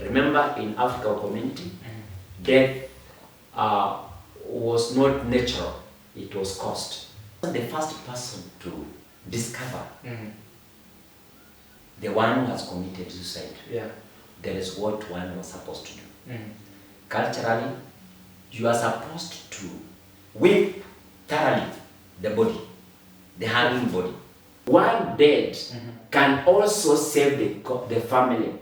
Remember, in African community, death was not natural, it was caused. The first person to discover the one who has committed suicide, there is what one was supposed to do. Culturally, you are supposed to whip thoroughly the body, the hanging body. One dead can also save the family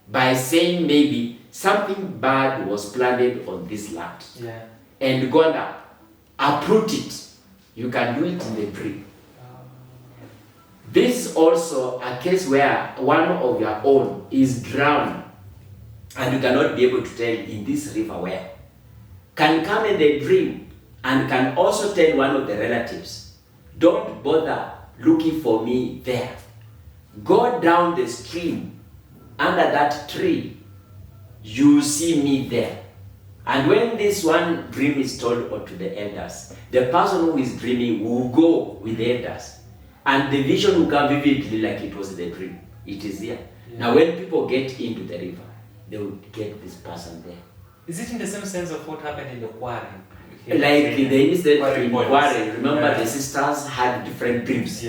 by saying maybe something bad was planted on this land and gonna uproot it. You can do it in the dream. This is also a case where one of your own is drowned and you cannot be able to tell in this river where. Can come in the dream and can also tell one of the relatives, don't bother looking for me there. Go down the stream under that tree, you see me there. And when this one dream is told to the elders, the person who is dreaming will go with the elders. And the vision will come vividly like it was the dream. It is here. Now when people get into the river, they will get this person there. Is it in the same sense of what happened in the quarry? Like in the incident in quarry, remember the sisters had different dreams.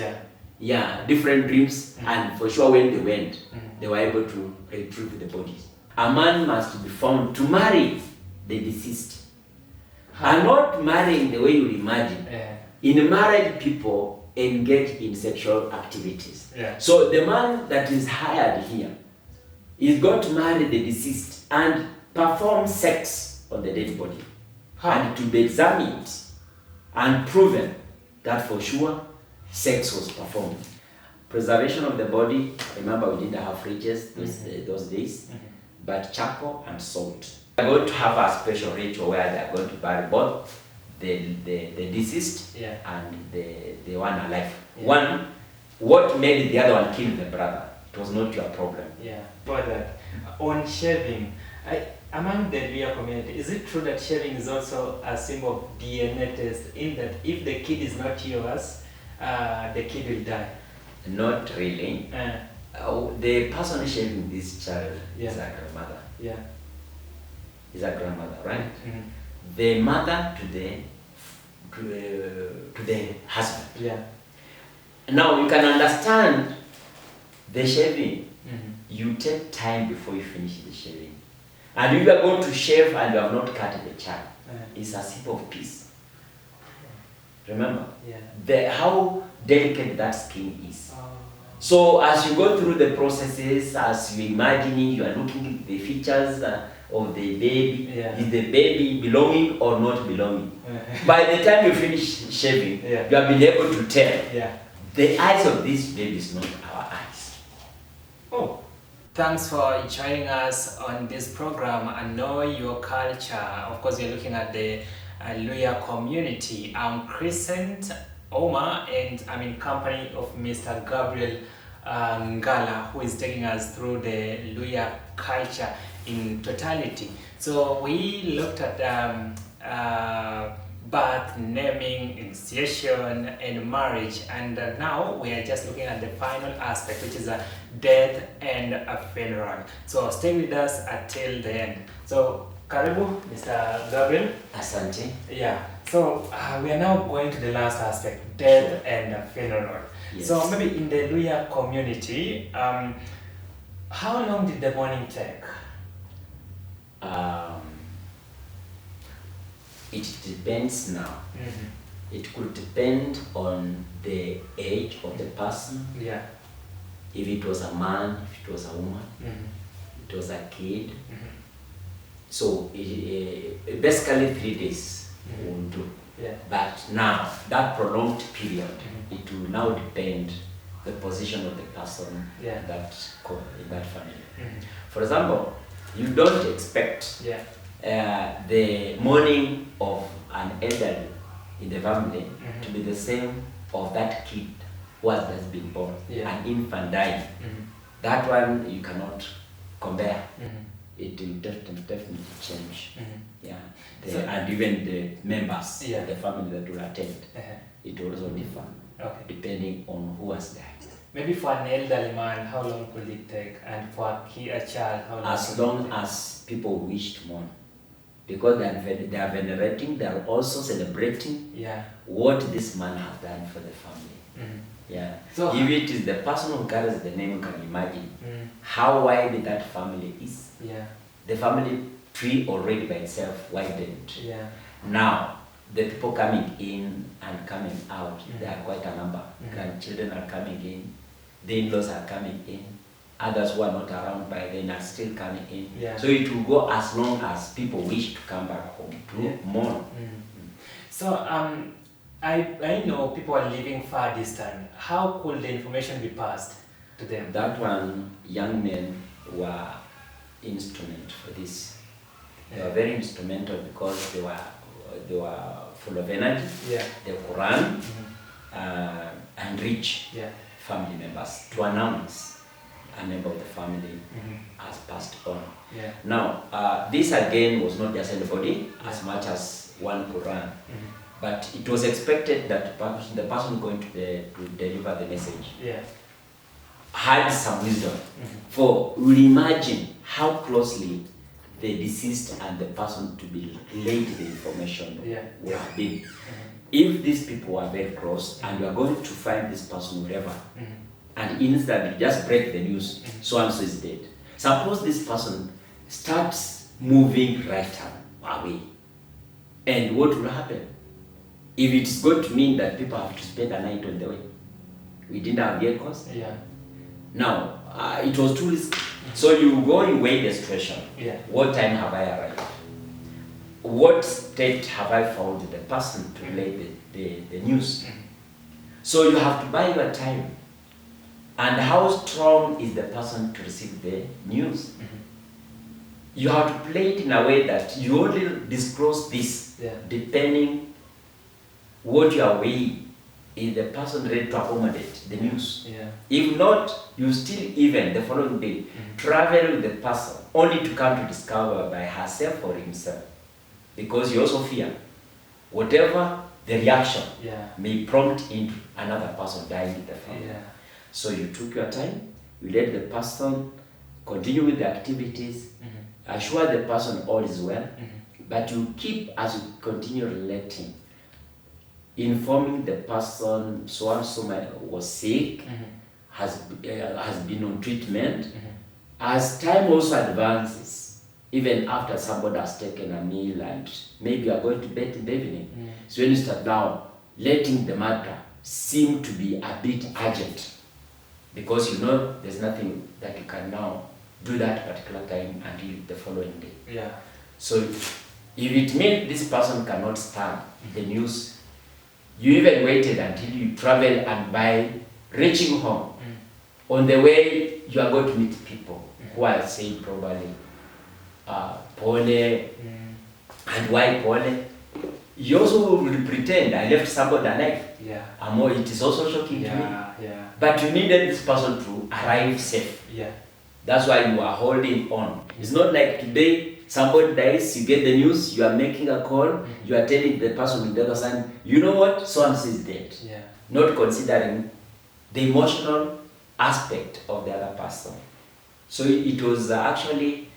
Different dreams, and for sure when they went, they were able to retrieve the bodies. A man must be found to marry the deceased. And not marrying the way you imagine. In married people engage in sexual activities. So the man that is hired here is going to marry the deceased and perform sex on the dead body. And to be examined and proven that for sure sex was performed. Preservation of the body, remember we didn't have fridges those days, but charcoal and salt. They're going to have a special ritual where they are going to bury both the deceased and the one alive. One, what made the other one kill the brother? It was not your problem. But on shaving, among the Luhya community, is it true that shaving is also a symbol of DNA test, in that if the kid is not yours, the kid will die? Not really. The person shaving this child is a grandmother. Is a grandmother, right? The mother to the husband. Now you can understand the shaving. You take time before you finish the shaving. And if you are going to shave and you have not cut the child, it's a symbol of peace. Remember how delicate that skin is. So as you go through the processes, as you imagining, you are looking at the features of the baby. Is the baby belonging or not belonging? By the time you finish shaving, you have been able to tell the eyes of this baby is not our eyes. Thanks for joining us on this program and Know Your Culture. Of course, we're looking at the Luhya community. I'm Crescent Omar and I'm in company of Mr. Gabriel Ngala, who is taking us through the Luhya culture in totality. So we looked at birth, naming, initiation, and marriage, and now we are just looking at the final aspect, which is a death and a funeral. So stay with us until the end. So karibu, Mr. Gabriel. Asante. So we are now going to the last aspect, death and a funeral. So maybe in the Luhya community, how long did the mourning take? It depends now. It could depend on the age of the person. If it was a man, if it was a woman, it was a kid. So basically 3 days will do. But now, that prolonged period, it will now depend the position of the person in that family. For example, you don't expect the mourning of an elderly in the family to be the same of that kid who has just been born, an infant dying. That one you cannot compare. It will definitely change. And even the members of the family that will attend, it will also differ depending on who has died. Maybe for an elderly man, how long could it take? And for a child, how long? As long as people wish to mourn. Because they are venerating, they are also celebrating what this man has done for the family. Yeah. So if it is the person who carries the name, can imagine how wide that family is. Yeah. The family tree already by itself widened. Yeah. Now the people coming in and coming out, there are quite a number. Grandchildren are coming in, the in-laws are coming in, others who are not around by then are still coming in. Yeah. So it will go as long as people wish to come back home to mourn. So I know people are living far distant. How could the information be passed to them? That one, young men were instrument for this. They were very instrumental because they were full of energy. Yeah. The Quran and reach family members to announce a member of the family has passed on. Yeah. Now, this again was not just anybody as much as one Quran, but it was expected that the person going to deliver the message had some wisdom. For we imagine how closely the deceased and the person to be relayed the information would have been. If these people were very close and you are going to find this person wherever, and instantly just break the news, so and so is dead. Suppose this person starts moving right away, and what will happen? If it's going to mean that people have to spend a night on the way, we didn't have vehicles. Yeah. Now it was too risky. So you go and weigh the situation. Yeah. What time have I arrived? What state have I found the person to relay the news? So you have to buy your time. And how strong is the person to receive the news? You have to play it in a way that you only disclose this depending what you are weighing. Is the person ready to accommodate the news? If not, you still even the following day travel with the person only to come to discover by herself or himself. Because you also fear whatever the reaction may prompt into another person dying in the family. So you took your time, you let the person continue with the activities, assure the person all is well, but you keep, as you continue relating, informing the person so and so was sick, has been on treatment. As time also advances, even after somebody has taken a meal and maybe you are going to bed in the evening, so when you start now letting the matter seem to be a bit urgent, because you know there's nothing that you can now do that particular time until the following day. So if it means this person cannot stand the news, you even waited until you travel, and by reaching home, on the way you are going to meet people who are saying probably pole, and why pole? You also will pretend I left somebody alive. It is also shocking to me. But you needed this person to arrive safe. That's why you are holding on. It's not like today somebody dies, you get the news, you are making a call, you are telling the person on the other side, you know what, so and so is dead. Not considering the emotional aspect of the other person. So it was actually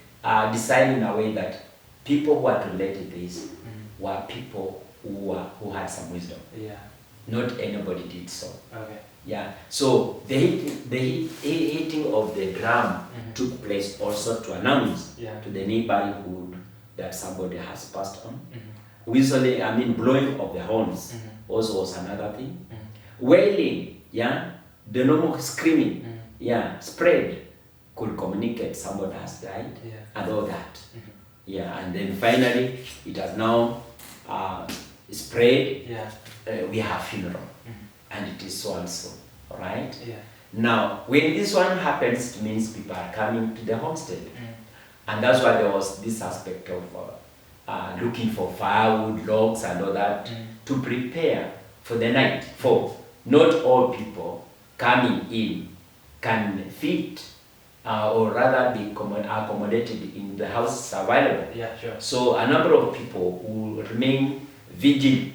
designed in a way that people who are related to this were people who had some wisdom. Not anybody did so. So the hitting of the drum took place also to announce to the neighborhood that somebody has passed on. Whistling, blowing of the horns also was another thing. Wailing, the normal screaming, spread could communicate somebody has died and all that. And then finally it has now spread. We have funeral, and it is so and so, right? Now, when this one happens, it means people are coming to the homestead, and that's why there was this aspect of looking for firewood, logs, and all that to prepare for the night. For not all people coming in can fit, or rather be accommodated in the house available. So a number of people will remain vigilant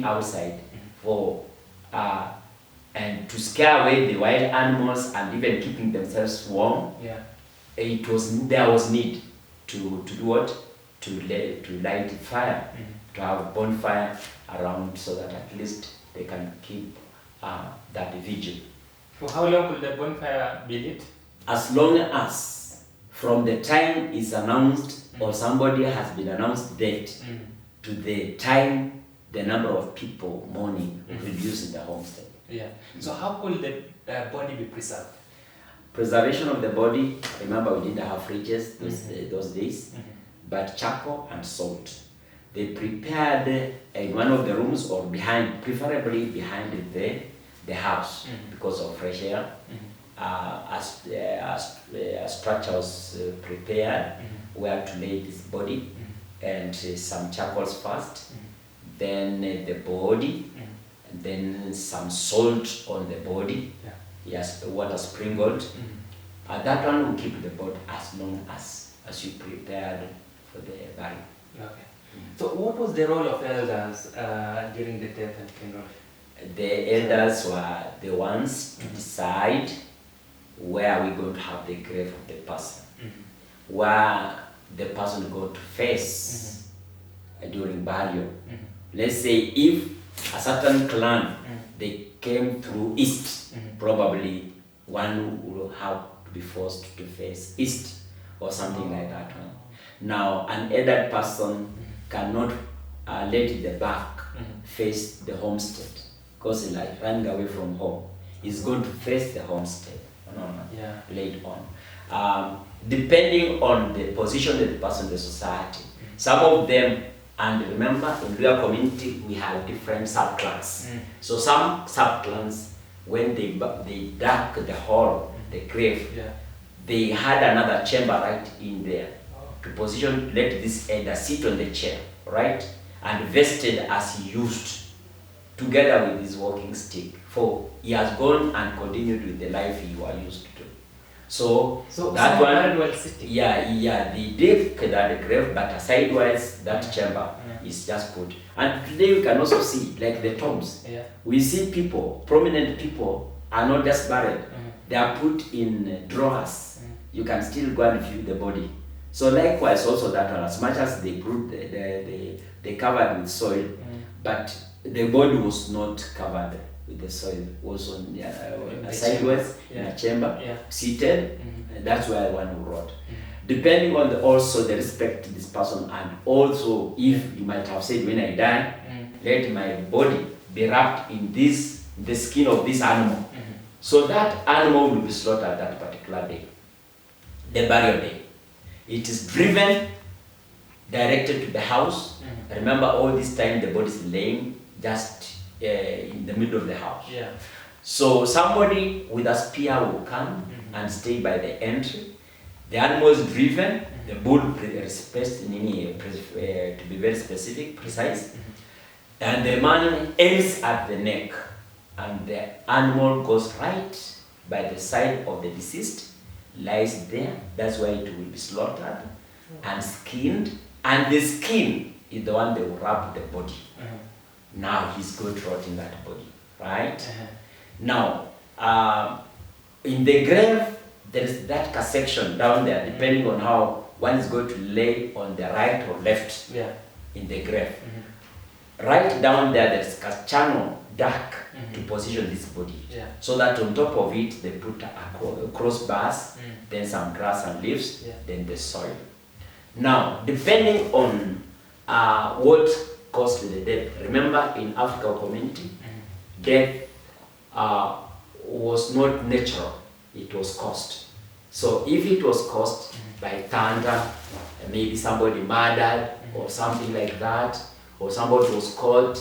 outside for and to scare away the wild animals and even keeping themselves warm. Yeah. There was need to do what? To light fire, to have a bonfire around so that at least they can keep that vigil. For how long will the bonfire be lit? As long as from the time it's announced or somebody has been announced dead to the time the number of people mourning reduce in the homestead. Yeah. So how could the body be preserved? Preservation of the body, remember we didn't have fridges those days, but charcoal and salt. They prepared in one of the rooms or behind, preferably behind the house because of fresh air. As a structure was prepared where to lay this body, and some charcoals first, then the body, and then some salt on the body. Yes, water sprinkled. That one will keep the body as long as you prepared for the burial. Okay. So what was the role of elders during the death and funeral? The elders were the ones to decide where we're going to have the grave of the person, where the person is going to face during burial. Let's say if a certain clan they came through east, probably one will have to be forced to face east or something like that. Now, an elderly person cannot let the back face the homestead because he's like running away from home. He's going to face the homestead later on. Depending on the position of the person in the society, some of them, and remember in Luhya community we have different subclans. So some subclans, when they dug the hole, the grave, they had another chamber right in there to position, let this elder sit on the chair, right? And vested as he used, together with his walking stick. For he has gone and continued with the life he was used to. So that one, they dig the grave, but sidewise that chamber is just put. And today you can also see, like the tombs, we see people, prominent people, are not just buried, they are put in drawers. You can still go and view the body. So likewise also that one, as much as they put they covered with soil, but the body was not covered with the soil, was on sideways in a chamber, seated. That's where one wrote. Depending on also the respect to this person, and also if you might have said, when I die, let my body be wrapped in the skin of this animal. So that animal will be slaughtered that particular day, the burial day. It is driven, directed to the house. Remember, all this time the body is laying just in the middle of the house. So somebody with a spear will come and stay by the entry. The animal is driven, the bull to be very specific, precise, and the man aims at the neck, and the animal goes right by the side of the deceased, lies there. That's why it will be slaughtered and skinned, and the skin is the one that will wrap the body. Now he's going to rot in that body, right? Now, in the grave, there is that section down there, depending on how one is going to lay on the right or left in the grave. Right down there is a channel dark to position this body. So that on top of it, they put a crossbars, then some grass and leaves, then the soil. Now, depending on what caused the death, remember in African community, death was not natural, it was caused. So if it was caused by thunder, maybe somebody murdered or something like that, or somebody was caught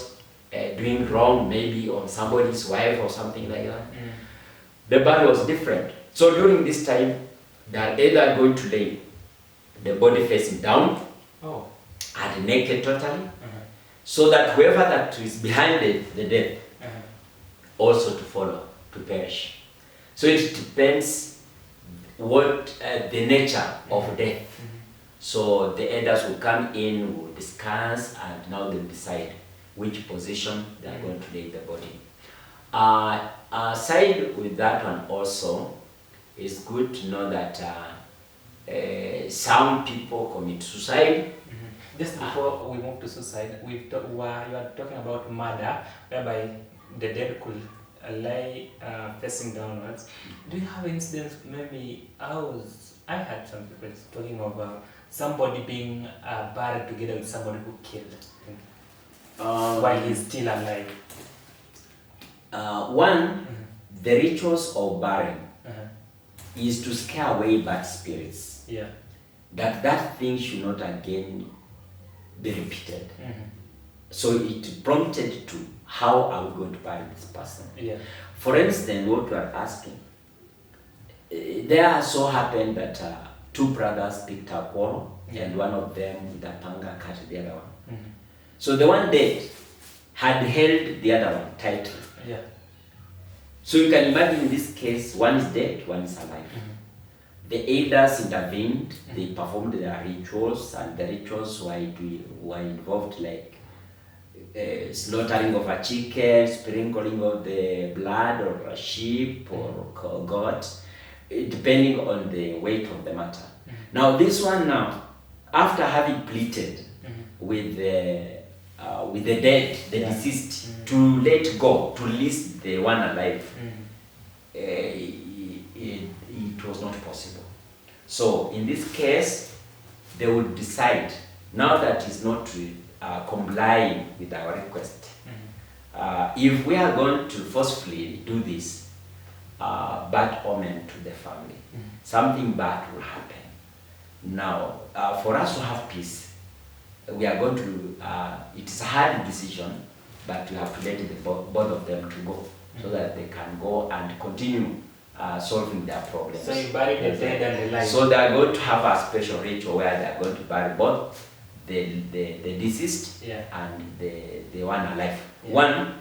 doing wrong, maybe on somebody's wife or something like that, the body was different. So during this time, they are either going to lay the body facing down and naked totally, so that whoever that is behind the death also to follow, to perish. So it depends what the nature of death. So the elders will come in, will discuss, and now they'll decide which position they are going to lay the body. Aside with that one also, it's good to know that some people commit suicide. Just before we move to suicide, you are talking about murder, whereby the dead could lie facing downwards. Do you have incidents? Maybe I had some people talking about somebody being buried together with somebody who killed while he's still alive. The rituals of burying is to scare away bad spirits. Yeah. That thing should not again be repeated. So it prompted to how are we going to bury this person. Yeah. For instance, what we are asking, there so happened that two brothers picked a quarrel, and one of them with a panga cut the other one. So the one dead had held the other one tightly. Yeah. So you can imagine in this case, one is dead, one is alive. The elders intervened, they performed their rituals, and the rituals were involved like slaughtering of a chicken, sprinkling of the blood or a sheep or goat, depending on the weight of the matter. Now this one now, after having pleaded with the dead, the deceased, to let go, to release the one alive, it was not possible. So in this case, they would decide, now that is not complying with our request, if we are going to forcefully do this, bad omen to the family, something bad will happen. Now, for us to have peace, we are going to, it's a hard decision, but we have to let both of them to go, so that they can go and continue solving their problems. So you bury the dead and the alive. So they are going to have a special ritual where they are going to bury both the deceased and the one alive. Yeah. One,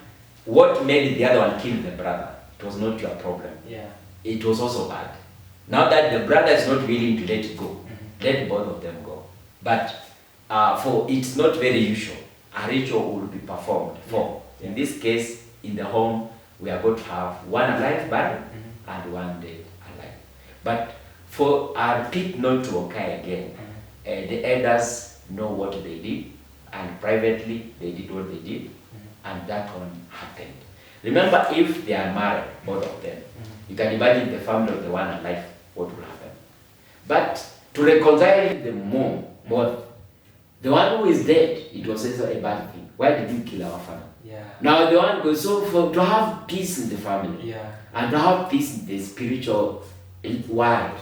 what made the other one kill the brother? It was not your problem. Yeah. It was also bad. Now that the brother is not willing to let it go, let both of them go. But for it's not very usual. A ritual will be performed for. In this case, in the home, we are going to have one alive buried and one dead alive. But for our pit not to occur again, the elders know what they did, and privately they did what they did, and that one happened. Remember, if they are married, both of them, you can imagine the family of the one alive, what will happen. But to reconcile them more, both, the one who is dead, it was also a bad thing. Why did you kill our family? Yeah. Now the one goes, so to have peace in the family, and to have peace in the spiritual world,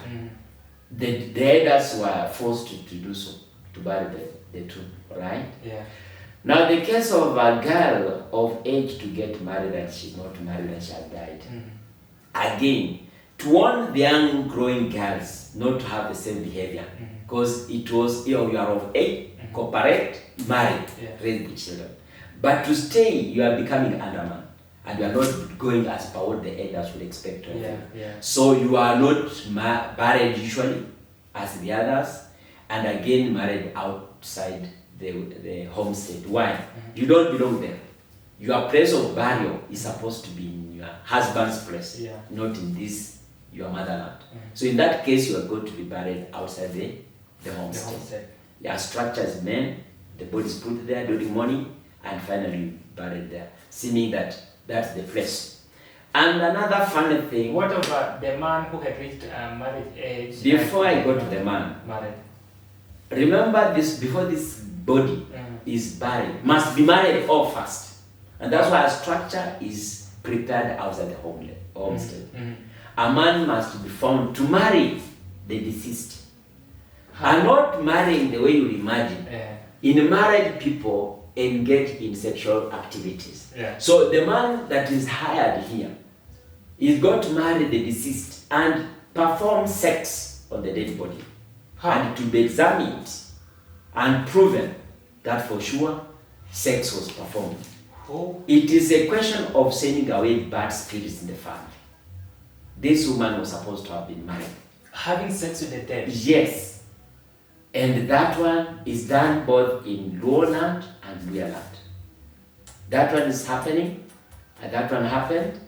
the elders were forced to do so, to bury the two, right? Yeah. Now the case of a girl of age to get married and she's not married and she has died. Again, to warn the young growing girls not to have the same behavior, because it was, you are of age, cooperate, marry, raise the children. But to stay, you are becoming underman, and you are not going as per what the elders would expect of you. So you are not married usually as the others, and again married outside the homestead. Why? You don't belong there. Your place of burial is supposed to be in your husband's place, not in this your motherland. So in that case, you are going to be buried outside the homestead. Your structure is made, the body is put there during morning, and finally buried there, seeming that that's the place. And another funny thing. What about the man who had reached marriage age? Before I go to the man, remember this, before this body is buried, must be married off first. And that's why a structure is prepared outside the homestead. A man must be found to marry the deceased. And not marrying the way you imagine. In married people engage in sexual activities. So the man that is hired here is going to marry the deceased and perform sex on the dead body. And to be examined and proven that for sure sex was performed. It is a question of sending away bad spirits in the family. This woman was supposed to have been married. Having sex with the dead? Yes. And that one is done both in lowland and Luhya land. That one is happening, and that one happened,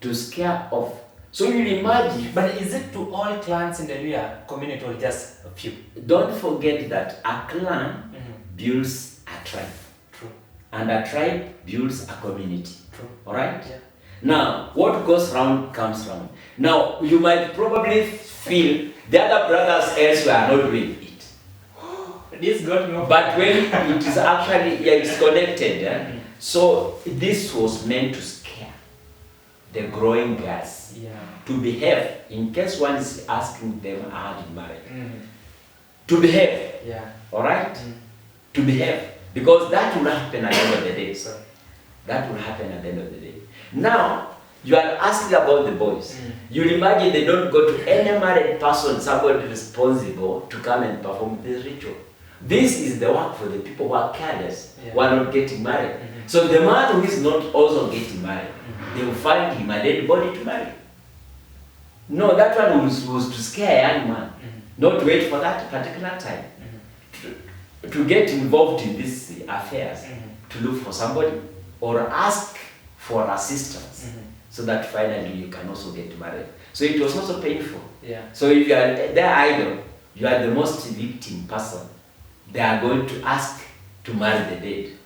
to scare off. So you imagine. But is it to all clans in the Luhya community or just a few? Don't forget that a clan builds a tribe. True. And a tribe builds a community. True. Alright? Yeah. Now, what goes round comes round. Now, you might probably feel the other brothers elsewhere are not doing it. This got no. But when it is actually, it's connected. So, this was meant to scare the growing girls. Yeah. To behave, in case one is asking them how to marry. To behave. Yeah. Alright? To behave. Because that will happen at the end of the day. So. That will happen at the end of the day. Now, you are asking about the boys. You'll imagine they don't go to any married person, somebody responsible to come and perform this ritual. This is the work for the people who are careless, who are not getting married. So the man who is not also getting married, they will find him a dead body to marry. No, that one was to scare a young man, not wait for that particular time. To get involved in these affairs, to look for somebody or ask for assistance, so that finally you can also get married. So it was also painful. Yeah. So if you are their idol, you are the most victim person. They are going to ask to marry the dead,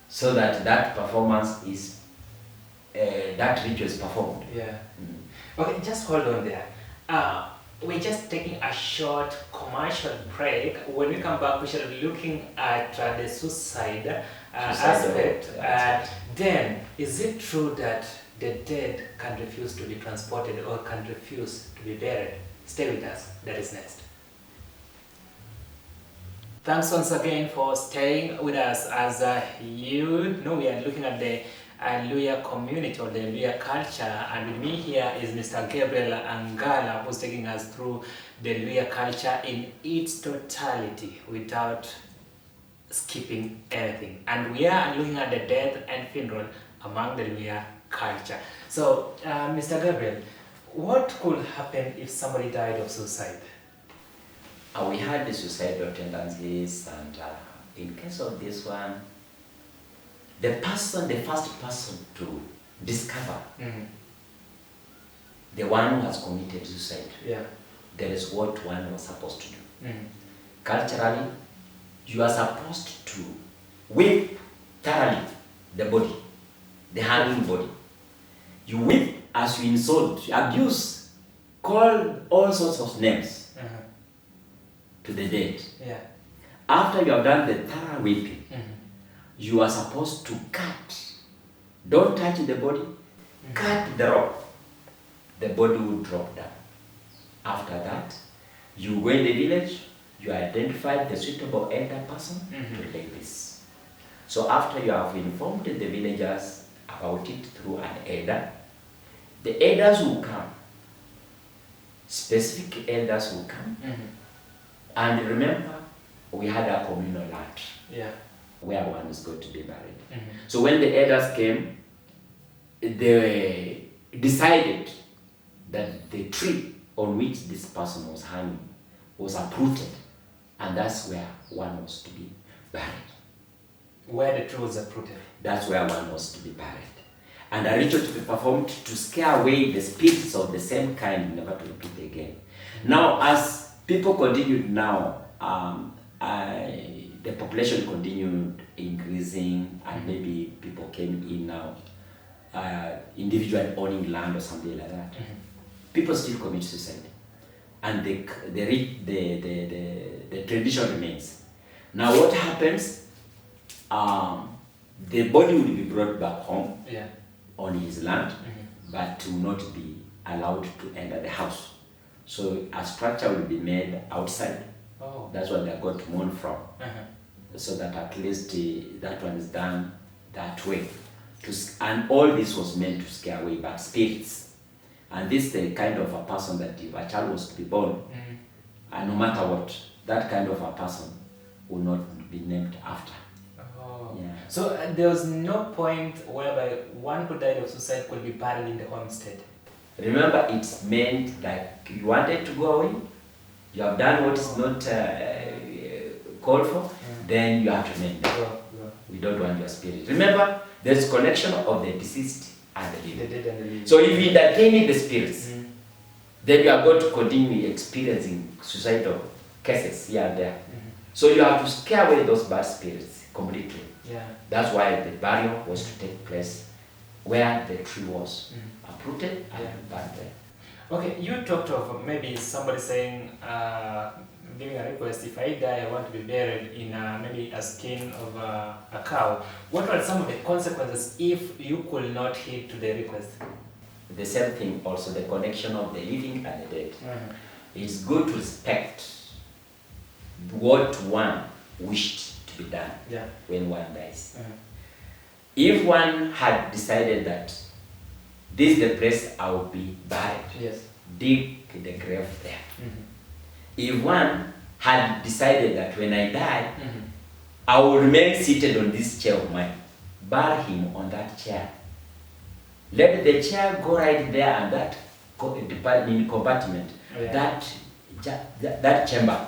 so that that performance is, that ritual is performed. Yeah. Okay, just hold on there. We're just taking a short commercial break. When we come back, we shall be looking at the suicide aspect. Then, is it true that the dead can refuse to be transported or can refuse to be buried? Stay with us. That is next. Thanks once again for staying with us. As you know, we are looking at the Luhya community or the Luhya culture, and with me here is Mr. Gabriel Angala, who's taking us through the Luhya culture in its totality without skipping anything. And we are looking at the death and funeral among the Luhya culture. So, Mr. Gabriel, what could happen if somebody died of suicide? We had the suicidal tendencies, and in case of this one, the first person to discover the one who has committed suicide, there is what one was supposed to do. Culturally, you are supposed to whip thoroughly the body, the hanging body. You whip as you insult, you abuse, call all sorts of names to the dead. After you have done the thorough whipping, you are supposed to cut. Don't touch the body. Cut the rope. The body will drop down. After that, you go in the village, you identify the suitable elder person to take this. So after you have informed the villagers about it through an elder, the elders will come. Specific elders will come. And remember, we had a communal land where one is going to be buried. So when the elders came, they decided that the tree on which this person was hanging was uprooted, and that's where one was to be buried. Where the tree was uprooted? That's where one was to be buried. And a ritual to be performed to scare away the spirits of the same kind, never to repeat again. Now, as people continued now, the population continued increasing, and maybe people came in now, individual owning land or something like that. People still commit suicide, and the tradition remains. Now, what happens? The body will be brought back home on his land, but will not be allowed to enter the house. So a structure will be made outside. That's what they got mourn from. So that at least that one is done that way. And all this was meant to scare away bad spirits. And this is the kind of a person that if a child was to be born, and no matter what, that kind of a person will not be named after. So there was no point whereby one who died of suicide could be buried in the homestead. Remember, it's meant like you wanted to go away, you have done what is not called for, then you have to name them. We don't want your spirit. Remember, there's connection of the deceased and the living. The dead and the living. So if you entertain the spirits, then you are going to continue experiencing suicidal cases here and there. So you have to scare away those bad spirits completely. Yeah. That's why the burial was to take place where the tree was uprooted and burned there. Okay, you talked of maybe somebody saying, giving a request, if I die, I want to be buried in maybe a skin of a cow. What are some of the consequences if you could not heed to the request? The same thing also, the connection of the living and the dead. It's good to respect what one wished to be done when one dies. If one had decided that this is the place I will be buried, dig the grave there. If one had decided that when I die, I will remain seated on this chair of mine, bury him on that chair. Let the chair go right there and that compartment, that chamber,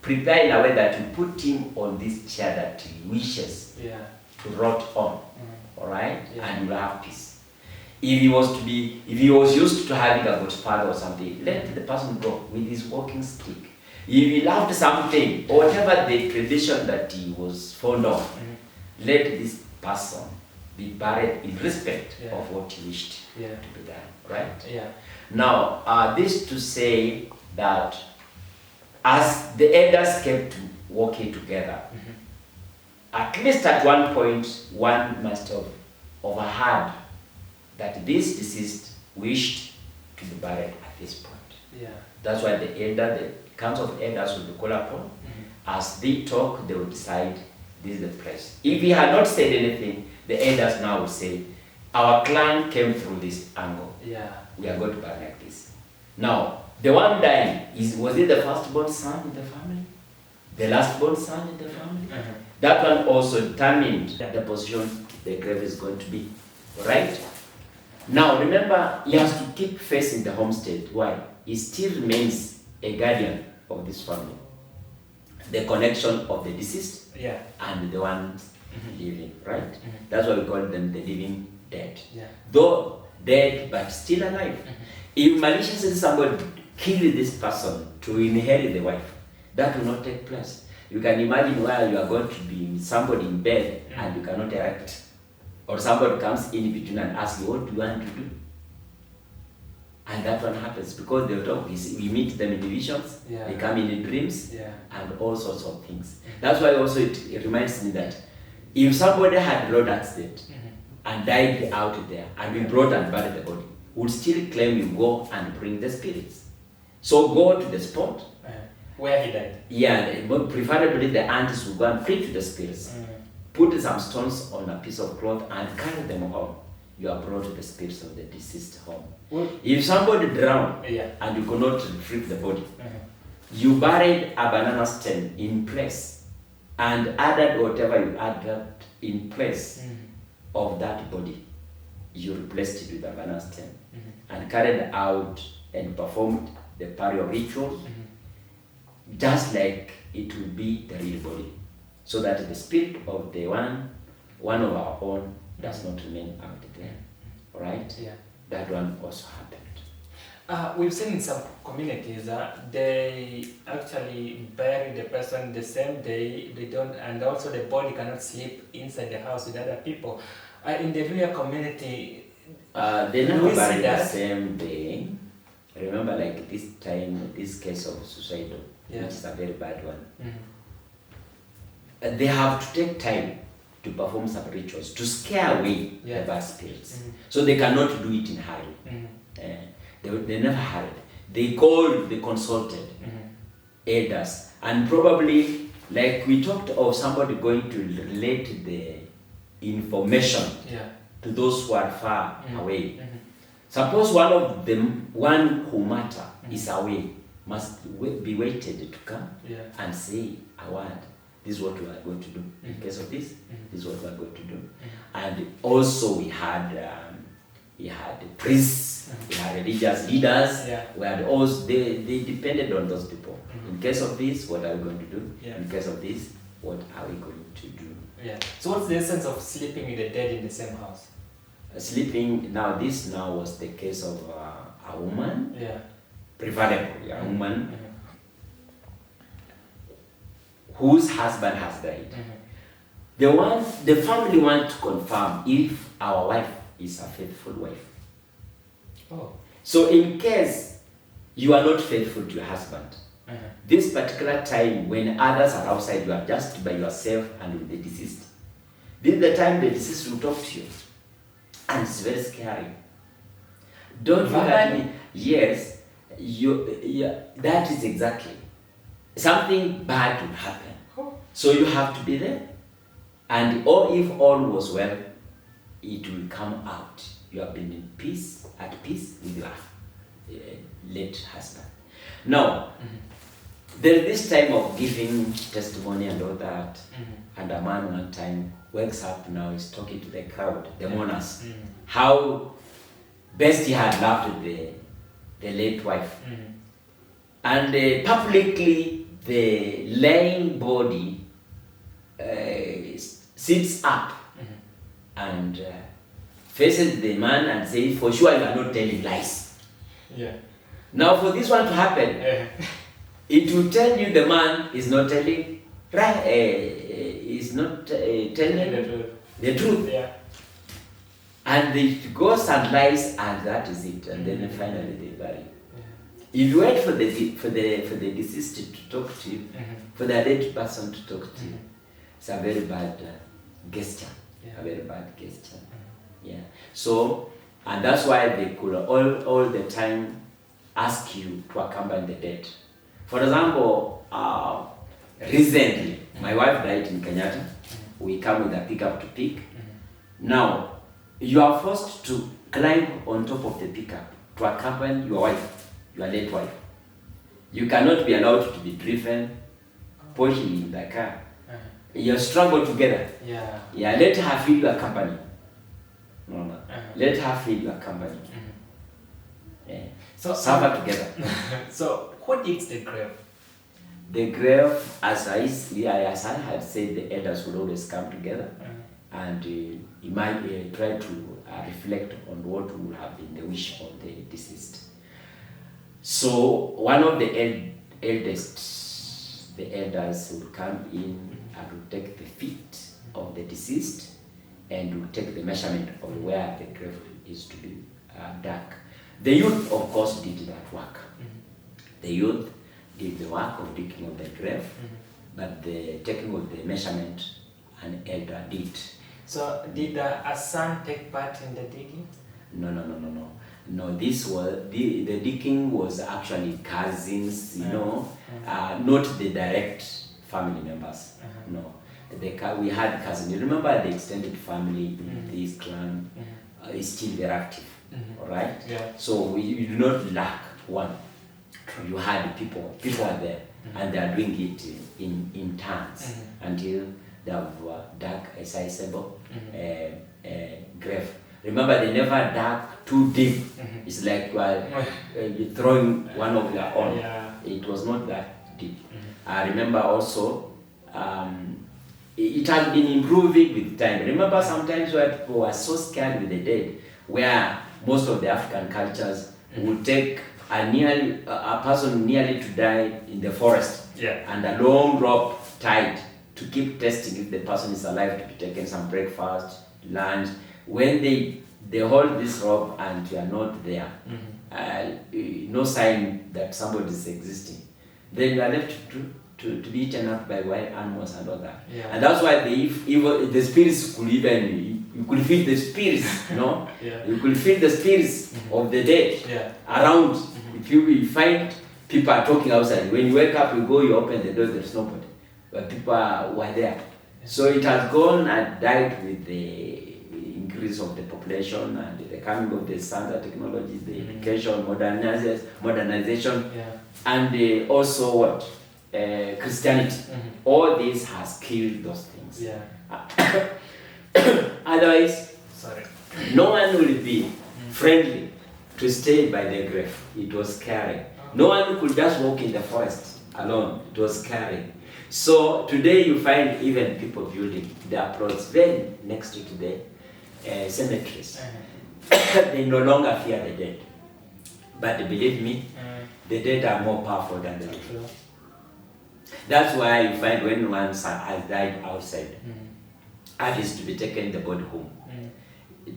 prepare in a way that you put him on this chair that he wishes to rot on. All right, and you will have peace. If he was used to having a godfather or something, let the person go with his walking stick. If he loved something, or whatever the tradition that he was fond of, let this person be buried in respect of what he wished to be done. Right? Now, this to say that as the elders kept working together, at least at one point, one must have overheard that this deceased wished to be buried at this point. That's why the council of elders will be called upon. As they talk, they will decide this is the place. If he had not said anything, the elders now will say, our clan came through this angle. We are going to bury like this. Now, the one dying, was it the firstborn son in the family? The lastborn son in the family? That one also determined the position the grave is going to be. Right? Now, remember, he has to keep facing the homestead. Why? He still remains a guardian of this family. The connection of the deceased and the ones living, right? That's why we call them the living dead. Though dead, but still alive. If maliciously somebody kill this person to inherit the wife, that will not take place. You can imagine where you are going to be with somebody in bed and you cannot erect. Or somebody comes in between and asks you, what do you want to do? And that one happens because they talk. We meet them in visions, they come in dreams, and all sorts of things. That's why also it reminds me that if somebody had road accident and died out there, and we brought and buried the body, would still claim you go and bring the spirits. So go to the spot where he died. Preferably the aunties will go and preach to the spirits. Put some stones on a piece of cloth and carry them home. You have brought the spirits of the deceased home. If somebody drowned and you could not retrieve the body, you buried a banana stem in place and added whatever you added in place of that body. You replaced it with a banana stem and carried out and performed the burial ritual just like it will be the real body, so that the spirit of the one of our own does not remain out there. Right? That one also happened. We've seen in some communities they actually bury the person the same day. They don't, and also the body cannot sleep inside the house with other people. In the Luhya community, they never bury the same day. Remember, like this case of suicide, which is a very bad one. They have to take time to perform some rituals to scare away the bad spirits. So they cannot do it in hurry. They never hurried. They consulted elders, and probably, like we talked of somebody going to relate the information to those who are far away. Suppose one who matter is away, must be waited to come and say a word. This is what we are going to do. In case of this, this is what we are going to do. And also we had priests, we had religious leaders. We had also they depended on those people. In case of this, what are we going to do? In case of this, what are we going to do? So what's the essence of sleeping with the dead in the same house? sleeping. Now this now was the case of a woman, preferably a woman whose husband has died. The family want to confirm if our wife is a faithful wife. Oh. So in case you are not faithful to your husband, this particular time when others are outside, you are just by yourself and with the deceased. This is the time the deceased will talk to you. And it's very scary. Don't look at me. Yes, that is exactly. Something bad will happen. So you have to be there. And if all was well, it will come out. You have been in peace, at peace with your late husband. Now, there is this time of giving testimony and all that. And a man one time wakes up now, is talking to the crowd, the mourners, how best he had loved the late wife. And publicly, the laying body sits up and faces the man and says, for sure you are not telling lies. Now for this one to happen, it will tell you the man is not telling right, is not telling the truth. And it goes and lies, and that is it. And then finally they bury. If you wait for the deceased to talk to you, for the dead person to talk to you, it's a very bad gesture. A very bad gesture. So, and that's why they could all the time ask you to accompany the dead. For example, recently, my wife died in Kenyatta. We come with a pickup to pick. Now, you are forced to climb on top of the pickup to accompany your wife, your late wife. You cannot be allowed to be driven, pushing in the car. You struggle together. Let her feel your company. No. Let her feel your company. So suffer together. So who digs the grave? The grave, as I had said, the elders will always come together and you might try to reflect on what would have been the wish of the deceased. So one of the elders will come in and will take the feet of the deceased and will take the measurement of where the grave is to be dug. The youth, of course, did that work. The youth did the work of digging of the grave, but the taking of the measurement, an elder did. So did a son take part in the digging? No, this was the digging was actually cousins, not the direct family members. No, we had cousins. You remember the extended family in this clan is still very active. All right. So we do not lack one. You had people are there, and they are doing it in turns until they have dug a sizable grave. Remember, they never dug too deep. It's like you're throwing one of your own. It was not that deep. I remember also it has been improving with time. Remember, sometimes where people were so scared with the dead, where most of the African cultures would take a person nearly to die in the forest and a long rope tied to keep testing if the person is alive, to be taken some breakfast, lunch. When they hold this rope and you are not there, no sign that somebody is existing, then you are left to be eaten up by wild animals and all that. And that's why the spirits could you could feel the spirits, you could feel the spirits of the dead around. If you find people are talking outside, when you wake up, you open the door, there's nobody, but people were there. So it has gone and died with the increase of the population and the coming of the science technologies, the education, modernization, and also what? Christianity. All this has killed those things. Otherwise, no one will be friendly to stay by the grave. It was scary. No one could just walk in the forest alone. It was scary. So today you find even people building their plots very next to the cemeteries. They no longer fear the dead. But believe me, the dead are more powerful than the living. That's why you find when one has died outside, and is to be taken the body home.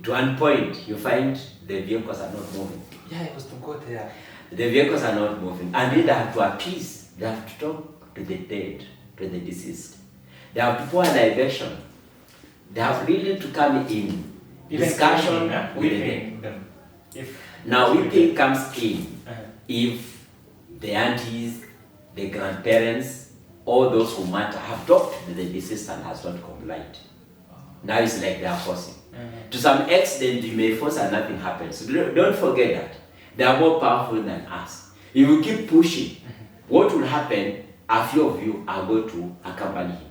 To one point, you find the vehicles are not moving. Yeah, it was to go there. The vehicles are not moving, and they have to appease. They have to talk to the dead, to the deceased. They have to pour a libation. They have really to come in discussion with them. Now, weeping comes in if the aunties, the grandparents, all those who matter have talked to the deceased and has not complied. Now it's like they are forcing. To some extent, you may force and nothing happens. So don't forget that. They are more powerful than us. If you keep pushing, what will happen? A few of you are going to accompany him.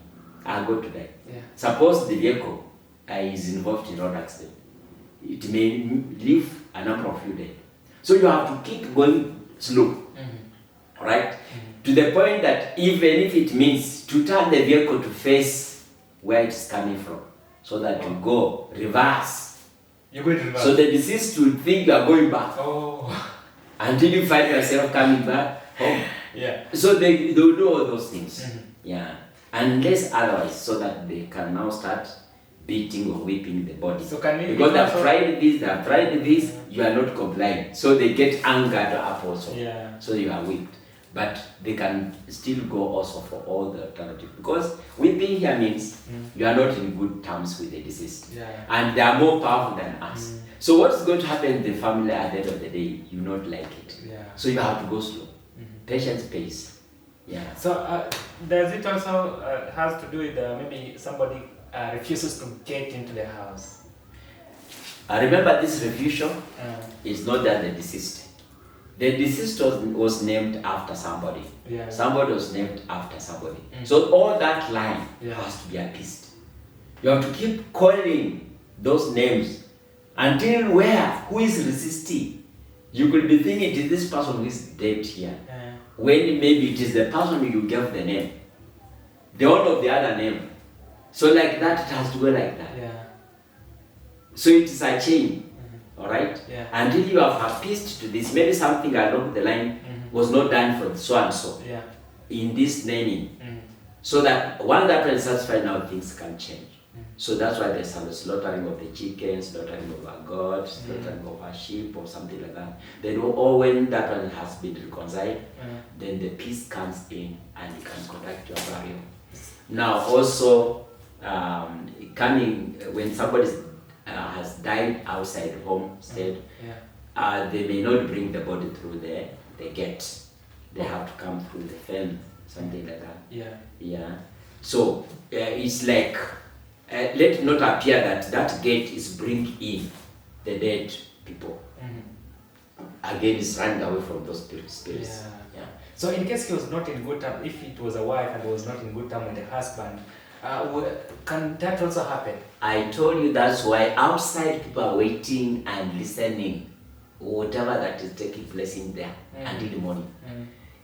Are going to die. Suppose the vehicle is involved in road accident. It may leave a number of you dead. So you have to keep going slow. Right? To the point that even if it means to turn the vehicle to face where it's coming from, so that you go reverse. You're going to reverse. So the deceased will think you are going back. Oh. Until you find yourself coming back home. So they will do all those things. Unless otherwise, so that they can now start beating or whipping the body. So can we, because they have tried this, you are not complying. So they get angered up also. So you are whipped. But they can still go also for all the alternatives. Because whipping here means you are not in good terms with the deceased. And they are more powerful than us. So what's going to happen in the family at the end of the day, you not like it. So you have to go slow. Patience pays. So does it also has to do with maybe somebody refuses to get into the house? Remember, this refusal is not that the deceased. The deceased was named after somebody. Somebody was named after somebody. So all that line has to be appeased. You have to keep calling those names until who is resisting? You could be thinking it is this person who is dead here. When maybe it is the person you gave the name. The one of the other name. So like that, it has to go like that. So it is a chain. Alright? Until you have appeased to this, maybe something along the line was not done for so and so in this naming. So that once that person is satisfied, now things can change. So that's why there's some slaughtering of the chickens, slaughtering of a goat, slaughtering of a sheep or something like that. Then when that one has been reconciled, then the peace comes in and you can conduct your burial. Now also, when somebody has died outside homestead, they may not bring the body through the gate. They have to come through the fence, something like that. So it's like, let it not appear that gate is bringing in the dead people. Again, it's running away from those spirits. So in case he was not in good term, if it was a wife and was not in good term with the husband, can that also happen? I told you that's why outside people are waiting and listening, whatever that is taking place in there until the morning.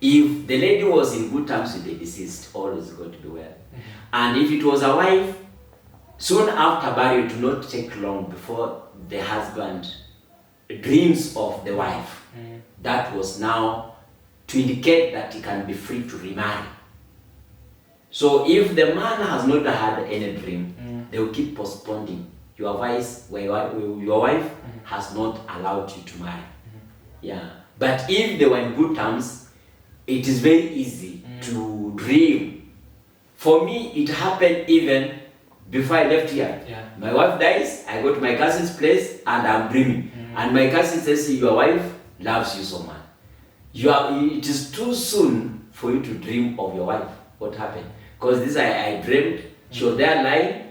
If the lady was in good terms with the deceased, all is going to be well. And if it was a wife, soon after burial, it will not take long before the husband dreams of the wife. That was now to indicate that he can be free to remarry. So if the man has not had any dream, they will keep postponing. Your wife has not allowed you to marry. But if they were in good terms, it is very easy to dream. For me, it happened even before I left here. My wife dies, I go to my cousin's place and I'm dreaming. And my cousin says, your wife loves you so much. It is too soon for you to dream of your wife. What happened? Because this I dreamed, she was there lying,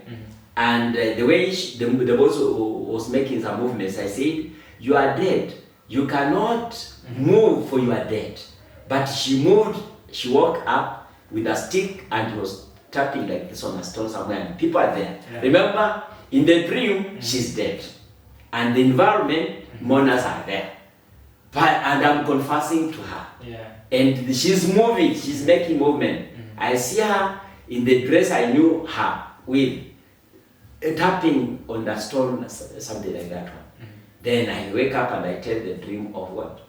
and the way the boss was making some movements, I said, you are dead. You cannot move for you are dead. But she moved, she walked up with a stick and was tapping like this on a stone somewhere, and people are there. Remember, in the dream, she's dead. And the environment, mourners are there. And I'm confessing to her. And she's moving, she's making movement. I see her in the dress I knew her with. tapping on the stone, something like that one. Then I wake up and I tell the dream of what?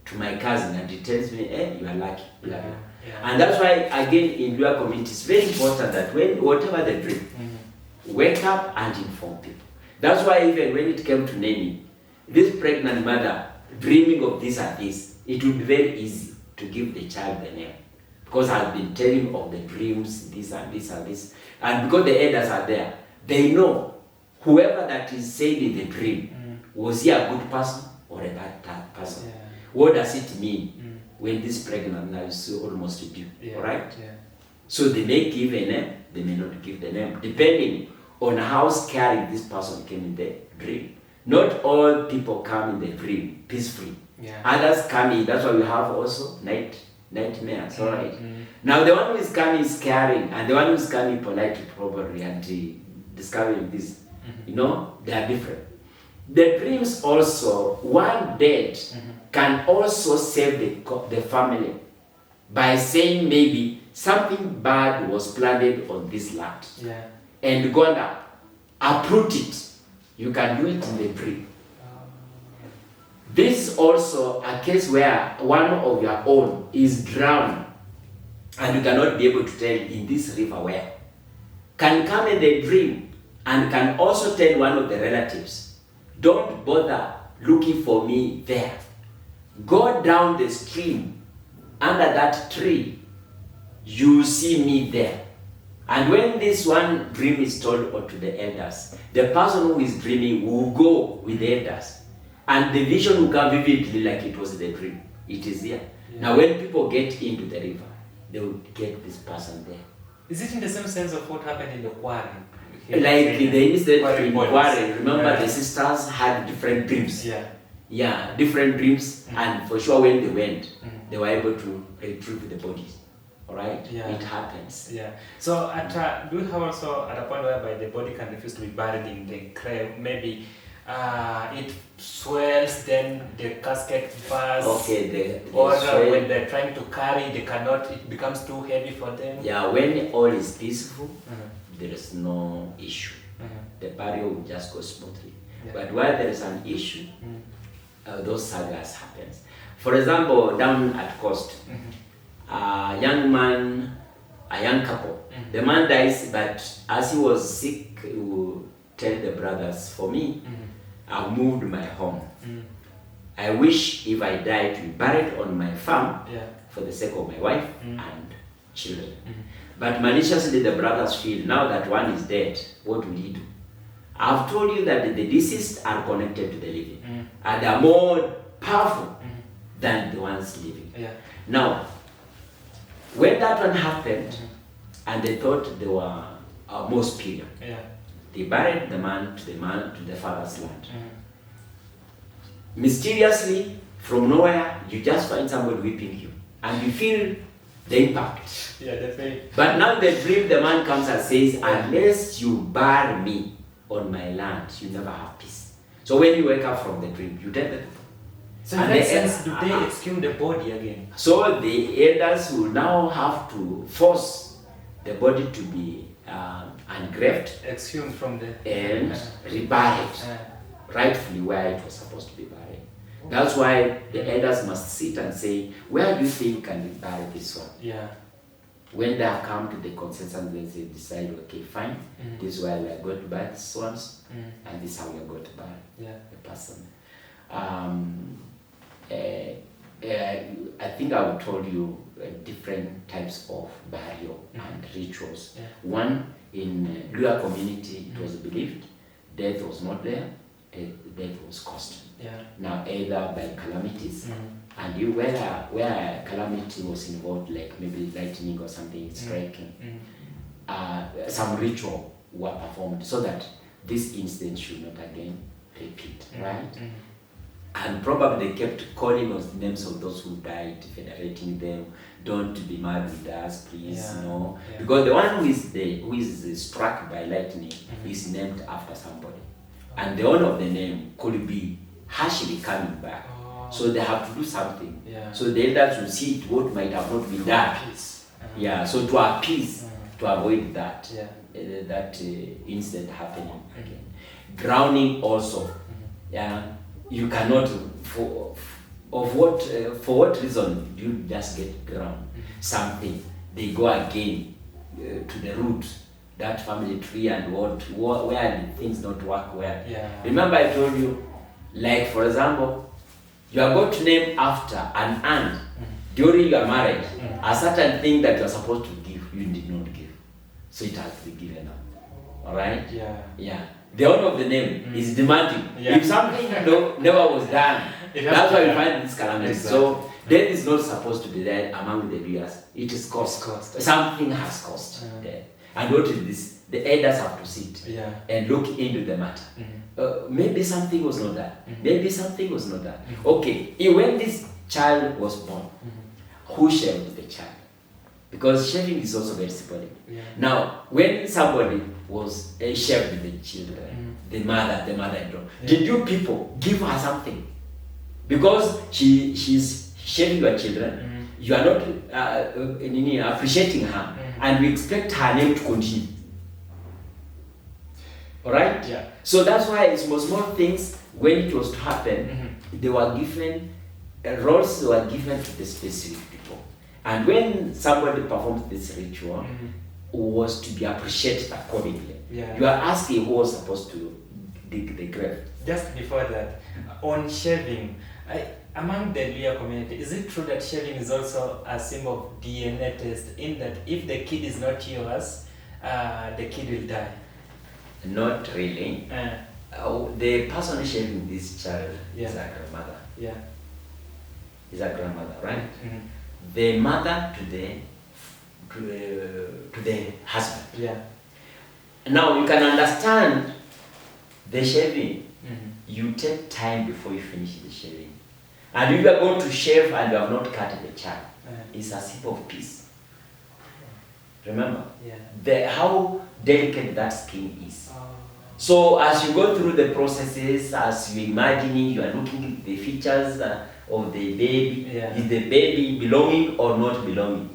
To my cousin, and he tells me, hey, you are lucky. Blah, blah. And that's why, again, in your community, it's very important that whatever the dream, wake up and inform people. That's why even when it came to naming, this pregnant mother dreaming of this and this, it would be very easy to give the child the name. Because I've been telling of the dreams, this and this and this. And because the elders are there, they know whoever that is saying in the dream, was he a good person or a bad person? Yeah. What does it mean when this pregnant now is almost due? Yeah. Alright? Yeah. So they may give a name, they may not give the name, depending on how scary this person came in the dream. Not all people come in the dream peacefully. Yeah. Others come in, that's why we have also nightmares, alright? Now the one who is coming is scaring, and the one who is coming politely probably and discovering this, you know, they are different. The dreams also, one dead can also save the family by saying maybe something bad was planted on this land. Yeah. And gonna uproot it. You can do it in the dream. This is also a case where one of your own is drowned and you cannot be able to tell in this river where. Can come in the dream and can also tell one of the relatives, don't bother looking for me there. Go down the stream under that tree. You see me there. And when this one dream is told to the elders, the person who is dreaming will go with the elders. And the vision will come vividly like it was the dream. It is here. Yeah. Now when people get into the river, they will get this person there. Is it in the same sense of what happened in the quarry? Like in the incident in quarry, remember the sisters had different dreams. Yeah, different dreams. And for sure when they went, they were able to retrieve the bodies. Alright? Yeah. It happens. Yeah. So do you have also at a point whereby the body can refuse to be buried in the grave? Maybe it swells, then the casket bursts. Okay, or when they're trying to carry, they cannot, it becomes too heavy for them. Yeah, when all is peaceful, there is no issue. The burial will just go smoothly. Yeah. But while there is an issue, those sagas happens. For example, down at coast, a young man, a young couple, the man dies, but as he was sick, he would tell the brothers, for me, I've moved my home. I wish if I die to be buried on my farm for the sake of my wife and children. But maliciously the brothers feel, now that one is dead, what will he do? I've told you that the deceased are connected to the living and are more powerful than the ones living. Now, when that one happened, and they thought they were more superior, they buried the man to the father's land. Mysteriously, from nowhere, you just find somebody weeping you, and you feel the impact. Yeah, definitely. But now the dream, the man comes and says, unless you bury me on my land, you never have peace. So when you wake up from the dream, you tell them. So in that sense, do they exhume the body again? So the elders will now have to force the body to be engraved, exhumed from the and reburied rightfully where it was supposed to be buried. That's why the elders must sit and say, where do you think can we bury this one? Yeah. When they have come to the consensus, they decide, okay, fine, this is where we are going to bury these ones, and this is how we are going to bury the person. I think I have told you different types of burial and rituals. One, in Luhya community, it was believed death was not there, death was caused. Now, either by calamities, and you where calamity was involved, like maybe lightning or something striking, some ritual were performed so that this incident should not again repeat, right? And probably they kept calling those names of those who died, venerating them. Don't be mad with us, please, no. Because the one who is struck by lightning is named after somebody. And the owner of the name could be harshly coming back. So they have to do something. So the elders will see it, what might have not been done. So to appease to avoid that incident happening again. Drowning also. Yeah, you cannot for what reason do you just get drowned? Something they go again to the root, that family tree, and where the things don't work well. Remember I told you, like for example, you are going to name after an aunt during your marriage a certain thing that you are supposed to give, you did not give, so it has to be given up. All right? The owner of the name is demanding. If something never was done, that's why we find this calamity. So death is not supposed to be there among the viewers. It is cost. Something has cost there. And what is this? The elders have to sit and look into the matter. Maybe something was not done. Maybe something was not done. Okay, when this child was born, who shaved the child? Because shaving is also very symbolic. Now, when somebody was shaved the children, the mother-in-law, did you people give her something? Because she's shaving your children, you are not appreciating her, and we expect her name to continue. Alright? So that's why small things, when it was to happen, they were given, roles were given to the specific people. And when somebody performs this ritual, was to be appreciated accordingly. You are asking who was supposed to dig the grave. Just before that, on shaving, among the Luhya community, is it true that shaving is also a symbol of DNA test, in that if the kid is not yours, the kid will die? Not really. The person shaving this child is a grandmother. Is a grandmother, right? The mother to the husband. Now you can understand the shaving. You take time before you finish the shaving. And if you are going to shave and you have not cut the child, it's a symbol of peace. Remember? How delicate that skin is. So as you go through the processes, as you imagine, you are looking at the features of the baby. Is the baby belonging or not belonging?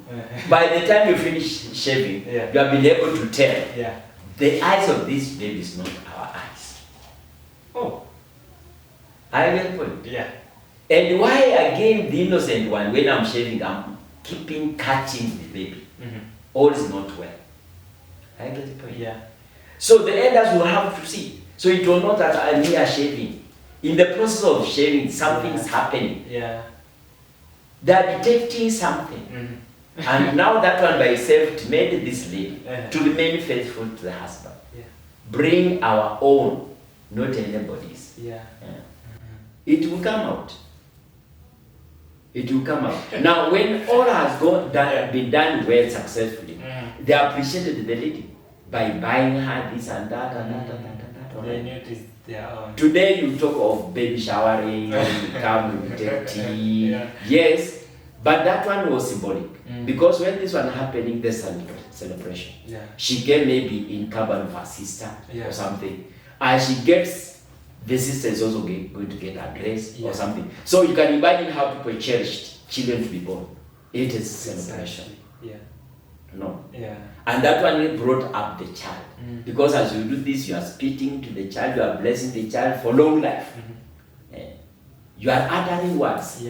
By the time you finish shaving, you have been able to tell the eyes of this baby is not our eyes. I get the point. And why again the innocent one, when I'm shaving, I'm catching the baby. All is not well. I get the point. So the elders will have to see. So it was not that I'm here shaving. In the process of shaving, something is happening. They are detecting something. And now that one by itself made this lady to remain faithful to the husband. Bring our own, not anybody's. It will come out. It will come out. Now when all has been done well successfully, they appreciated the lady by buying her this and that and that and that and that. They noticed their own. Today you talk of baby showering, you come, you take tea. Yes, but that one was symbolic. Because when this one happening, there's celebration. She get maybe in carbon of her sister or something. And she gets, the sister is also going to get a dress or something. So you can imagine how people cherished children to be born. It is celebration. No. And that one brought up the child. Because as you do this, you are speaking to the child, you are blessing the child for long life. You are uttering words.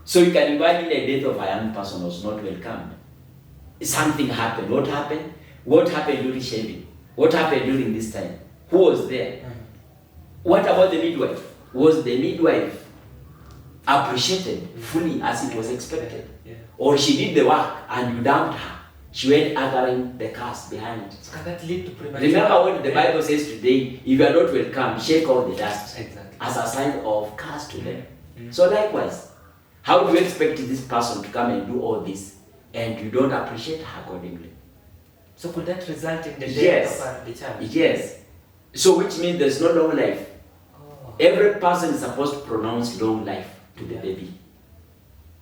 So you can imagine the death of a young person was not welcomed. Something happened. What happened? What happened during shaving? What happened during this time? Who was there? What about the midwife? Was the midwife appreciated fully as it was expected? Or she did the work and you dumped her? She went uttering the curse behind. So can that lead to premature? Remember what the Bible says today, if you are not welcome, shake off the dust as a sign of curse to them. So likewise, how do you expect this person to come and do all this and you don't appreciate her accordingly? So could that result in the death of the child? Yes. So which means there's no long life. Every person is supposed to pronounce long life to the baby.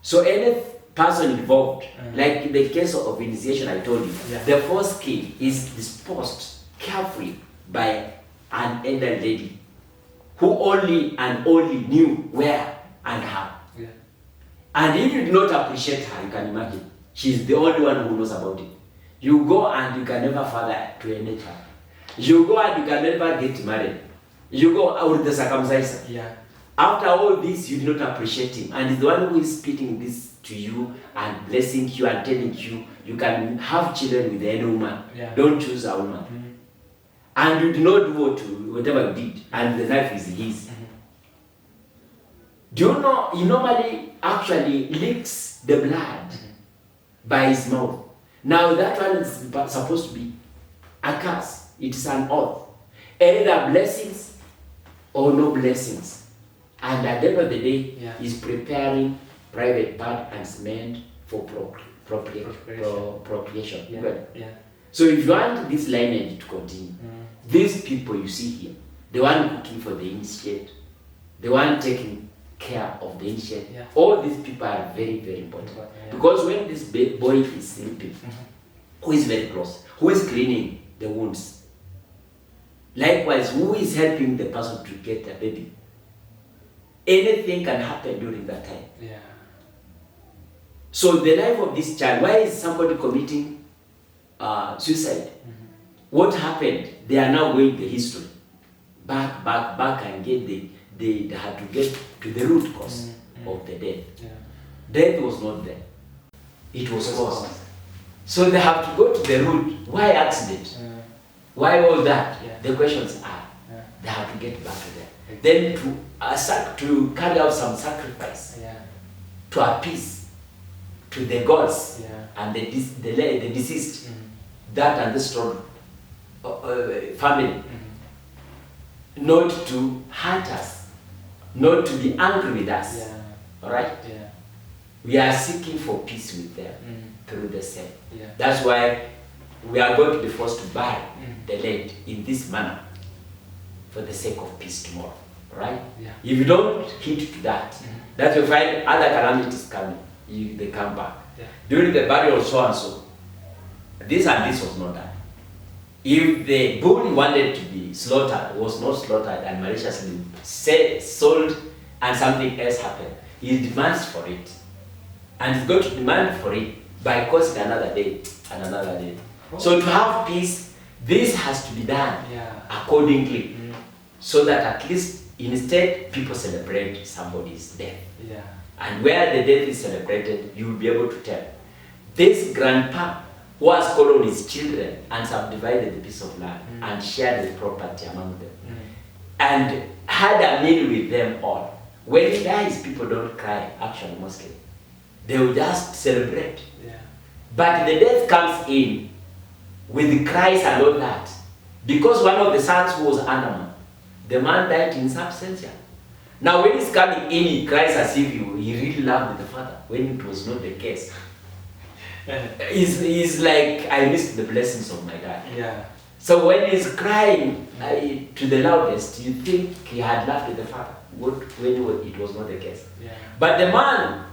So any person involved, like in the case of initiation I told you, the first kid is disposed carefully by an elder lady who only knew where and how. And if you do not appreciate her, you can imagine, she's the only one who knows about it. You go and you can never father to any child. You go and you can never get married. You go out with the circumciser. Yeah. After all this, you do not appreciate him. And he's the one who is speaking this to you and blessing you and telling you can have children with any woman. Yeah. Don't choose a woman. Mm-hmm. And you do not do whatever you did. And the knife is his. Mm-hmm. Do you know, he normally actually licks the blood by his mouth. Now that one is supposed to be a curse. It is an oath. Either blessings or no blessings. And at the end of the day, he's preparing private part and cement for procreation. Yeah. So if you want this lineage to continue, these people you see here, the one cooking for the initiate, the one taking care of the initiate, all these people are very, very important. Because when this boy is sleeping, who is very close, who is cleaning the wounds, likewise, who is helping the person to get a baby, anything can happen during that time. Yeah. So the life of this child, why is somebody committing suicide? What happened? They are now going the history. Back and they had to get to the root cause of the death. Yeah. Death was not there. It was caused. So they have to go to the root. Why accident? Why all that? The questions are, they have to get back to that. Then to carry out some sacrifice, to appease to the gods and the deceased, that and the strong family, not to hurt us, not to be angry with us. All right? We are seeking for peace with them through the same. That's why we are going to be forced to bury the land in this manner for the sake of peace tomorrow. Right? If you don't hit to that, that you find other calamities coming, they come back. During the burial so and so, this and this was not done. If the bull wanted to be slaughtered, was not slaughtered and maliciously sold and something else happened, he demands for it. And he's going to demand for it by causing another day and another day. So to have peace, this has to be done accordingly. So that at least instead people celebrate somebody's death. And where the death is celebrated, you will be able to tell. This grandpa who has called on his children and subdivided the piece of land and shared the property among them and had a meal with them all. When he dies, people don't cry, actually, mostly. They will just celebrate. But the death comes in with the cries and all that. Because one of the sons who was Andaman, the man died in absentia. Now when he's coming in, he cries as if he really loved the father, when it was not the case. He's like, I missed the blessings of my dad. So when he's crying to the loudest, you think he had loved the father, when it was not the case. But the man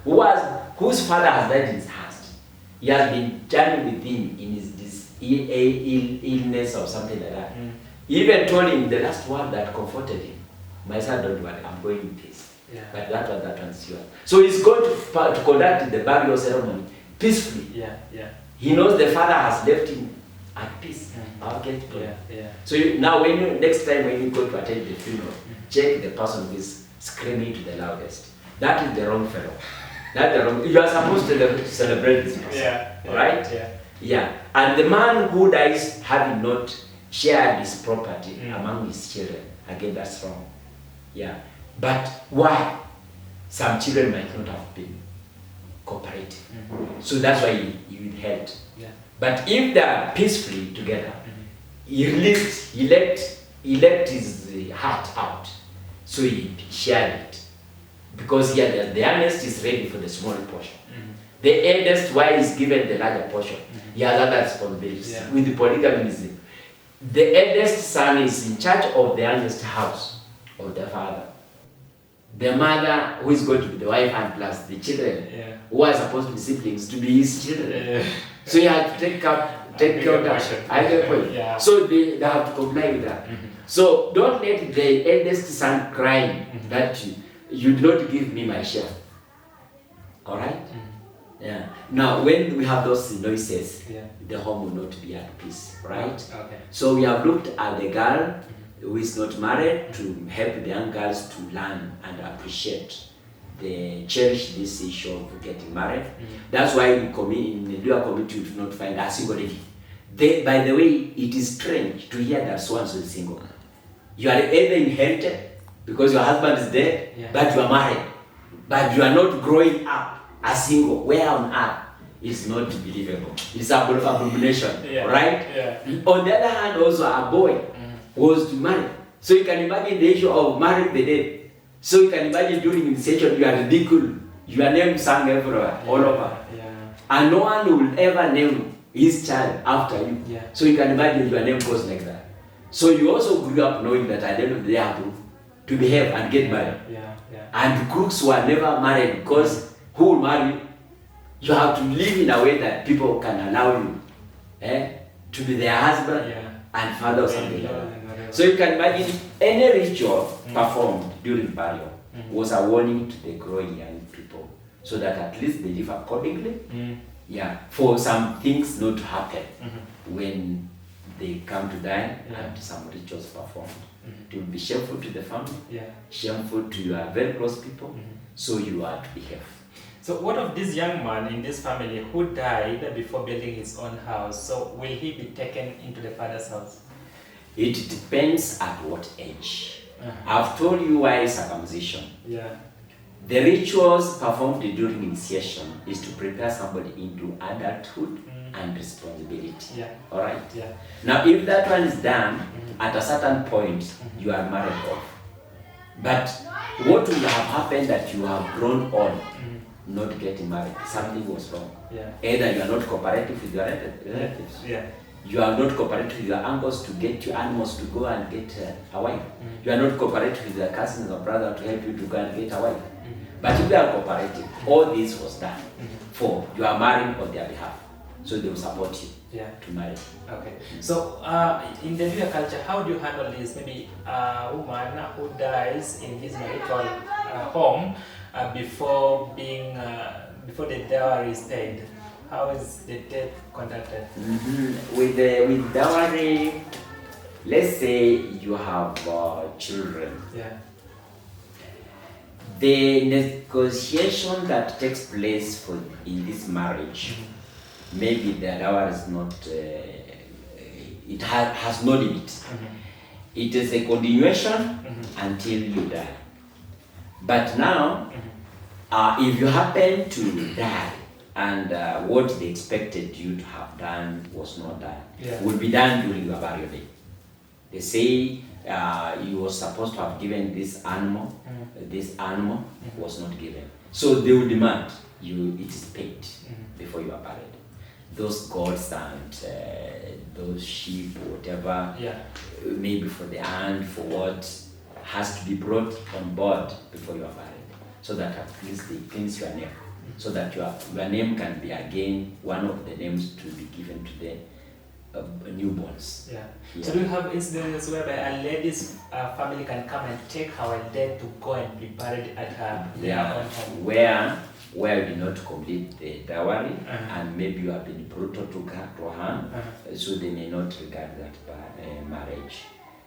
whose father has died in his hands, he has been journeying with him in his illness or something like that. He even told him the last word that comforted him, my son, don't worry, I'm going in peace. But that one's yours. So he's going to conduct the burial ceremony peacefully. He knows the father has left him at peace. I'll get to it. So now next time when you go to attend the funeral, check the person who is screaming to the loudest. That is the wrong fellow. That's the wrong. You are supposed to celebrate this person. Alright? And the man who dies having not shared his property among his children, again that's wrong. But why? Some children might not have been cooperative. So that's why he withheld. But if they are peacefully together, he let his heart out. So he shared it. Because the youngest is ready for the small portion. The eldest, why is given the larger portion? He has other responsibilities. With the polygonism, the eldest son is in charge of the youngest house of the father. The mother, who is going to be the wife, and plus the children, who are supposed to be siblings, to be his children. So he has to take care of that. So they have to comply with that. So don't let the eldest son crying that you do not give me my share. Alright? Yeah. Now, when we have those noises, yeah. the home will not be at peace, right? Okay. So we have looked at the girl who is not married to help the young girls to learn and appreciate, they cherish this issue of getting married. That's why in the Luhya community you do not find a single lady. By the way, it is strange to hear that so and so is single. You are either inherited because your husband is dead, but you are married, but you are not growing up as single. Where on earth is not believable? It's an abomination, right? Yeah. On the other hand, also a boy was to marry. So you can imagine the issue of marrying the dead. So you can imagine during initiation you are ridiculed. Your name sang everywhere, all over. Yeah. And no one will ever name his child after you. Yeah. So you can imagine your name goes like that. So you also grew up knowing that at the end of the day you have to behave and get married. Yeah. Yeah. And crooks were never married because who will marry you? You have to live in a way that people can allow you to be their husband and father or something like that. So you can imagine any ritual performed during burial was a warning to the growing young people so that at least they live accordingly. For some things not to happen when they come to die and some rituals performed. It will be shameful to the family, shameful to your very close people, so you are to behave. So what of this young man in this family who died before building his own house? So will he be taken into the father's house? It depends at what age. I've told you why circumcision. The rituals performed during initiation is to prepare somebody into adulthood and responsibility. Alright? Now if that one is done, at a certain point, you are married off. But what will have happened that you have grown on not getting married? Something was wrong. Either you are not cooperative with your relatives. You are not cooperative with your uncles to get your animals to go and get a wife. You are not cooperative with your cousins or brother to help you to go and get a wife. But if you are cooperative, all this was done for you are marrying on their behalf. So they will support you to marry. Okay. So in the Luhya culture, how do you handle this? Maybe a woman who dies in his marital home before the dowry is paid. How is the death conducted? With dowry, let's say you have children. The negotiation that takes place in this marriage, maybe the dowry is not, it has no limit. It is a continuation until you die. But now, if you happen to die, and what they expected you to have done was not done, will be done during your burial day. They say you were supposed to have given this animal was not given. So they will demand it is paid before you are buried. Those goats and those sheep, whatever, maybe for the aunt, for what, has to be brought on board before you are buried, so that at least they cleanse your name. So that your name can be again one of the names to be given to the newborns. So do you have incidents whereby a lady's family can come and take her dead to go and be buried at their own home? Where you did not complete the dowry and maybe you have been brutal to her, so they may not regard that marriage.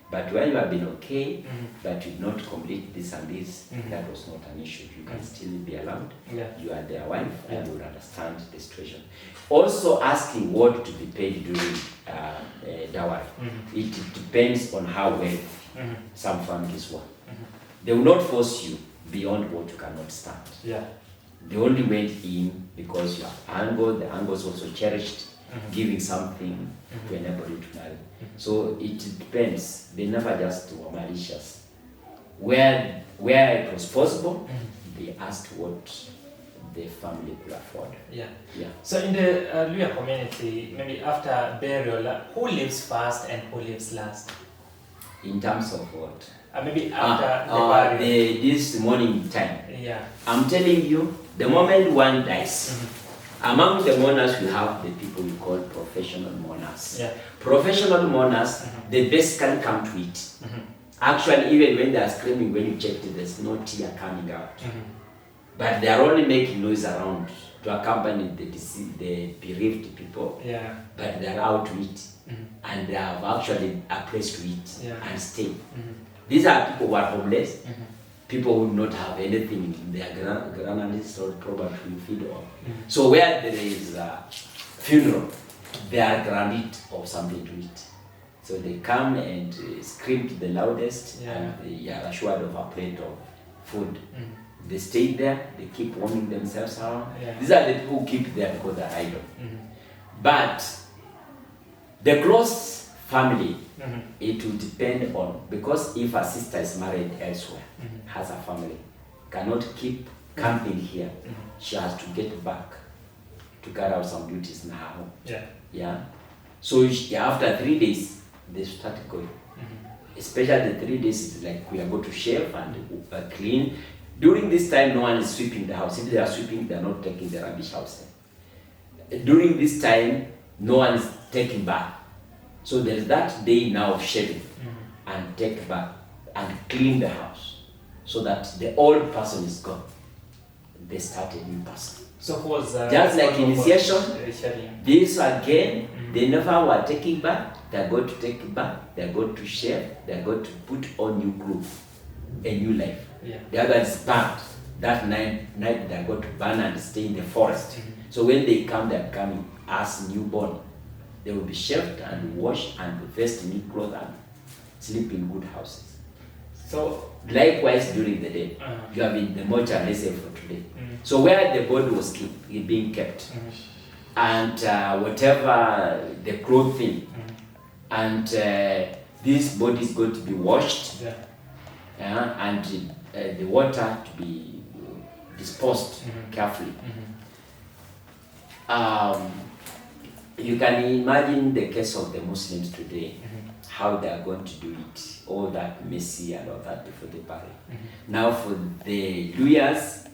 But where you have been okay, but you did not complete this and this, that was not an issue. You can still be allowed. You are their wife and you will understand the situation. Also asking what to be paid during dowry. It depends on how well some families work. They will not force you beyond what you cannot stand. They only went in because you are angle, the angle is also cherished, giving something to enable you to marry. So it depends. They never just were malicious. Where it was possible, they asked what the family could afford. So in the Luhya community, maybe after burial, who lives first and who lives last? In terms of what? Maybe after the burial. This morning time. I'm telling you, the moment one dies, among the mourners we have the people we call professional mourners. Professional mourners, they basically come to it. Actually, even when they are screaming, when you check it, there's no tear coming out. but they are only making noise around to accompany the bereaved people. Yeah. But they are out to eat, and they have actually a place to eat and stay. These are people who are homeless, people who do not have anything in their granaries or probably feed on. So where there is a funeral, they are granted of something to eat. So they come and scream to the loudest, and they are assured of a plate of food. They stay there, they keep warming themselves around. These are the people who keep there because they're idle. But the close family, it will depend on, because if a sister is married elsewhere, has a family, cannot keep camping here, she has to get back to carry out some duties in her home. So after 3 days, they start going. Especially the 3 days, it's like we are going to shave and clean. During this time, no one is sweeping the house. If they are sweeping, they are not taking the rubbish outside. During this time, no one is taking bath. So there's that day now of shaving and take bath and clean the house so that the old person is gone. They start a new person. So who was just like initiation, this again, they never were taking bath. They are going to take bath. They are going to shave. They are going to put on new clothes, a new life. The other is burnt. That night they are going to burn and stay in the forest. So when they come, they are coming as newborn. They will be shaved and washed and vest in new clothes and sleep in good houses. So likewise during the day, you have in the mortuary, let's say for today. So where the body was being kept, and whatever the clothing, and this body is going to be washed, and the water to be disposed carefully. You can imagine the case of the Muslims today, how they are going to do it, all that messy and all that before they bury. Now for the Luhyas,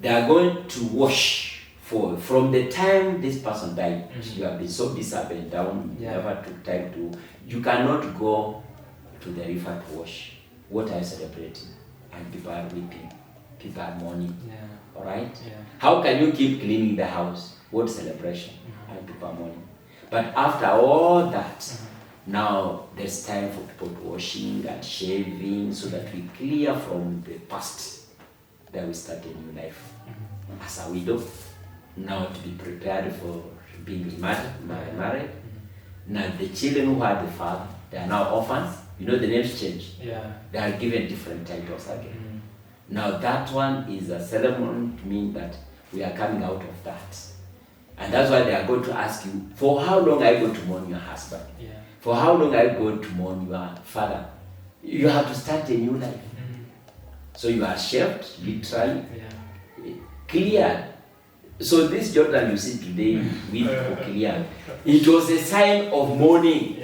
they are going to wash from the time this person died. You have been so busy up and down, you never took time to. You cannot go to the river to wash. What are you celebrating? And people are weeping, people are mourning. All right? How can you keep cleaning the house? What celebration? And people are mourning. But after all that, now there's time for people to washing and shaving so that we clear from the past, that we start a new life. As a widow, now to be prepared for being married. Now the children who had the father, they are now orphans. You know the names change. They are given different titles again. Now that one is a ceremony to mean that we are coming out of that. And that's why they are going to ask you, for how long are you going to mourn your husband? For how long are you going to mourn your father? You have to start a new life. So you are shaved, literally, cleared. So this Jordan you see today, with cleared, it was a sign of mourning.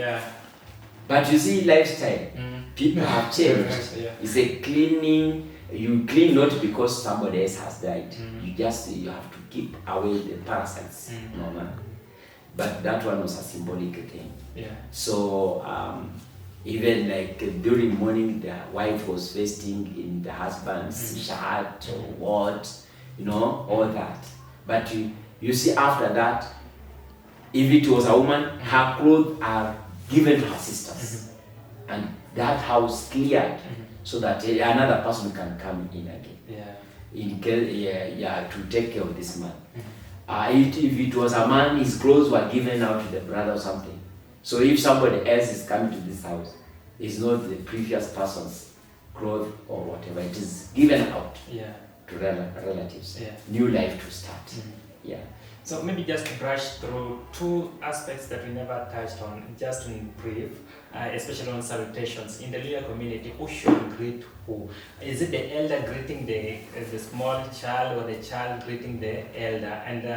But you see lifestyle, people have changed. It's a cleaning. You clean not because somebody else has died. You have to keep away the parasites. No man. But that one was a symbolic thing. So even like during morning, the wife was vesting in the husband's shirt or what, all that. But you see after that, if it was a woman, her clothes are given to her sisters, and that house cleared so that another person can come in again. In case, to take care of this man. If it was a man, his clothes were given out to the brother or something. So if somebody else is coming to this house, it's not the previous person's clothes or whatever. It is given out to relatives. New life to start. So maybe just to brush through two aspects that we never touched on, just in brief, especially on salutations. In the Luhya community, who should greet who? Is it the elder greeting the small child, or the child greeting the elder? And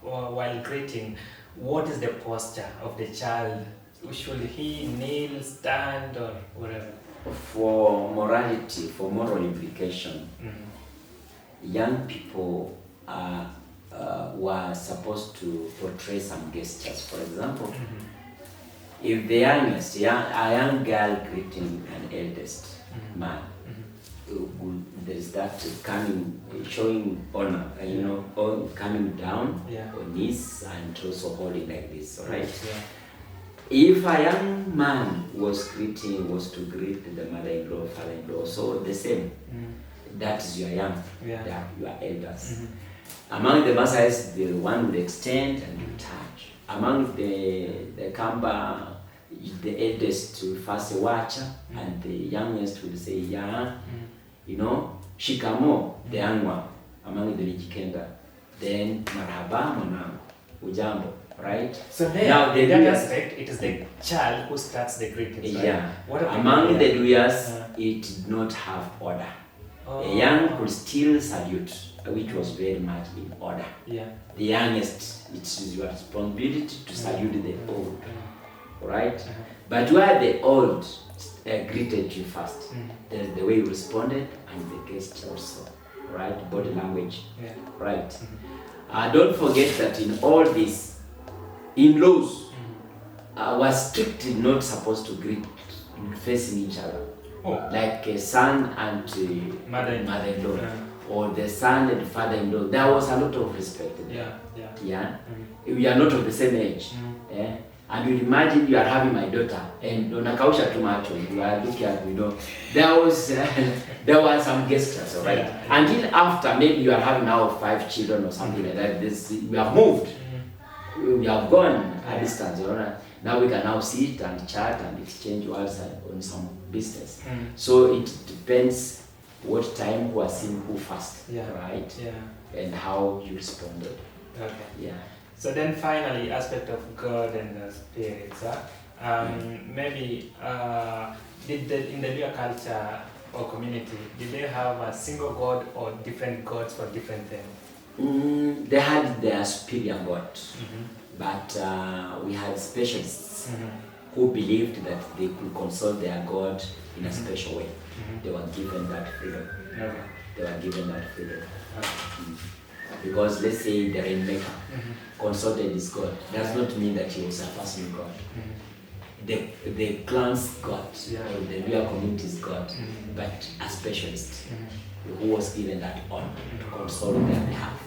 while greeting, what is the posture of the child? Should he kneel, stand, or whatever? For morality, for moral implication, young people were supposed to portray some gestures. For example, if the youngest, a young girl greeting an eldest man, there's that coming, showing honor, coming down on knees and also holding like this, all right? Yeah. If a young man was to greet the mother-in-law, father-in-law, so the same. That is your young, your elders. Among the Masais, the one would extend and would touch. Among the Kamba, the eldest will first watch, and the youngest will say, shikamo, the young one, among the Mijikenda. Then marhaba mwanangu, ujambo, right? So now, in that aspect, it is the child who starts the greetings, right? Yeah. Among the Luyas, it did not have order. A young could still salute, which was very much in order. Yeah. The youngest, it is your responsibility to salute the old, right? But where the old greeted you first, there's the way you responded and the gesture also, right? Body language, right? Don't forget that in all this, in-laws were strictly not supposed to greet facing each other. Like a son and mother-in-law, or the son and father-in-law. There was a lot of respect there. We are not of the same age. And you imagine you are having my daughter, and unakausha tomato, you are looking at, there were some gestures, all right? Until after, maybe you are having now 5 children or something like that. We have moved. We have gone a distance, all right? Now we can now sit and chat and exchange words on some business. So it depends what time who was seeing who first, right? And how you responded. Okay. So then finally, aspect of God and the spirits. Maybe in the Luhya culture or community, did they have a single God or different gods for different things? They had their superior God. But we had specialists who believed that they could consult their God in a special way. They were given that freedom. They were given that freedom. Because let's say the rainmaker consulted his God, does not mean that he was a personal God. The clan's God, or the Luhya community's God, but a specialist who was given that honor to consult on their behalf.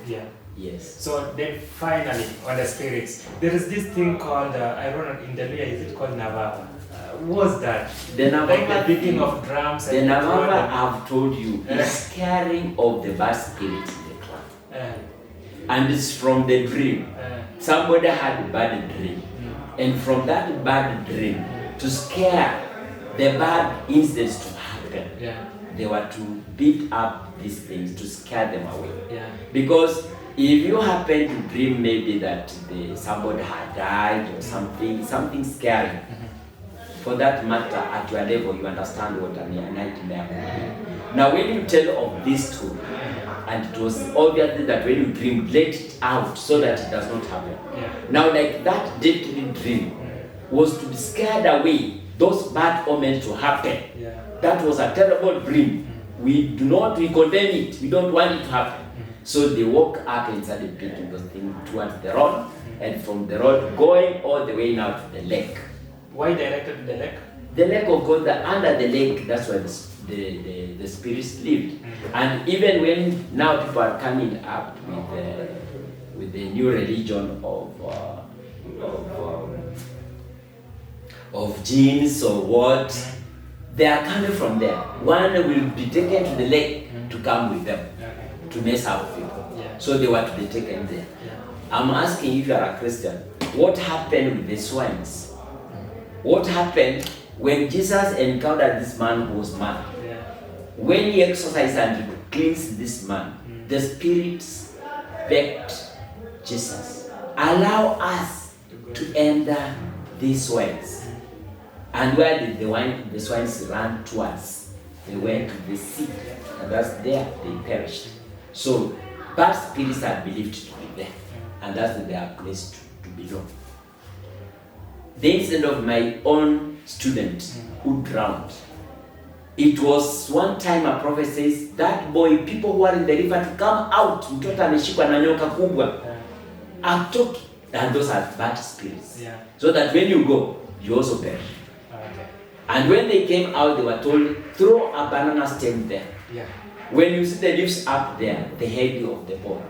Yes. So then finally, on the spirits, there is this thing called, I don't know, in the Luhya, is it called Navava? What's that? The Navava, like the beating of drums. The Navava, I've told you, is carrying of the bad spirits in the clan. And it's from the dream. Somebody had a bad dream. And from that bad dream, to scare the bad incidents to happen, they were to beat up these things, to scare them away. Because if you happen to dream maybe that somebody had died or something scary, for that matter, at your level, you understand what a nightmare could be. Now, when you tell of this truth, and it was obvious that when you dream, let it out so that it does not happen. Now, like that deadly dream was to be scared away, those bad omens to happen. That was a terrible dream. We condemn it. We don't want it to happen. So they woke up and started beating those things towards the road, and from the road going all the way now to the lake. Why directed to the lake? The lake of God, under the lake, that's where the spirits lived. And even when now people are coming up with the new religion of genes or what, they are coming from there. One will be taken to the lake to come with them, to mess up with people. So they were to be taken there. I'm asking if you are a Christian, what happened with the swines? What happened when Jesus encountered this man who was mad? When he exorcised and cleansed this man, the spirits begged Jesus, allow us to enter these swines. And where did the swines run towards? They went to the sea, and that's there they perished. So bad spirits are believed to be there, and that's their place to belong. The incident of my own student who drowned. It was one time a prophet says, that boy, people who are in the river to come out, mtoto ameshikwa na nyoka kubwa. Atoki. And those are bad spirits. So that when you go, you also perish. And when they came out, they were told, throw a banana stem there. Yeah. When you see the leaves up there, the head of the boy.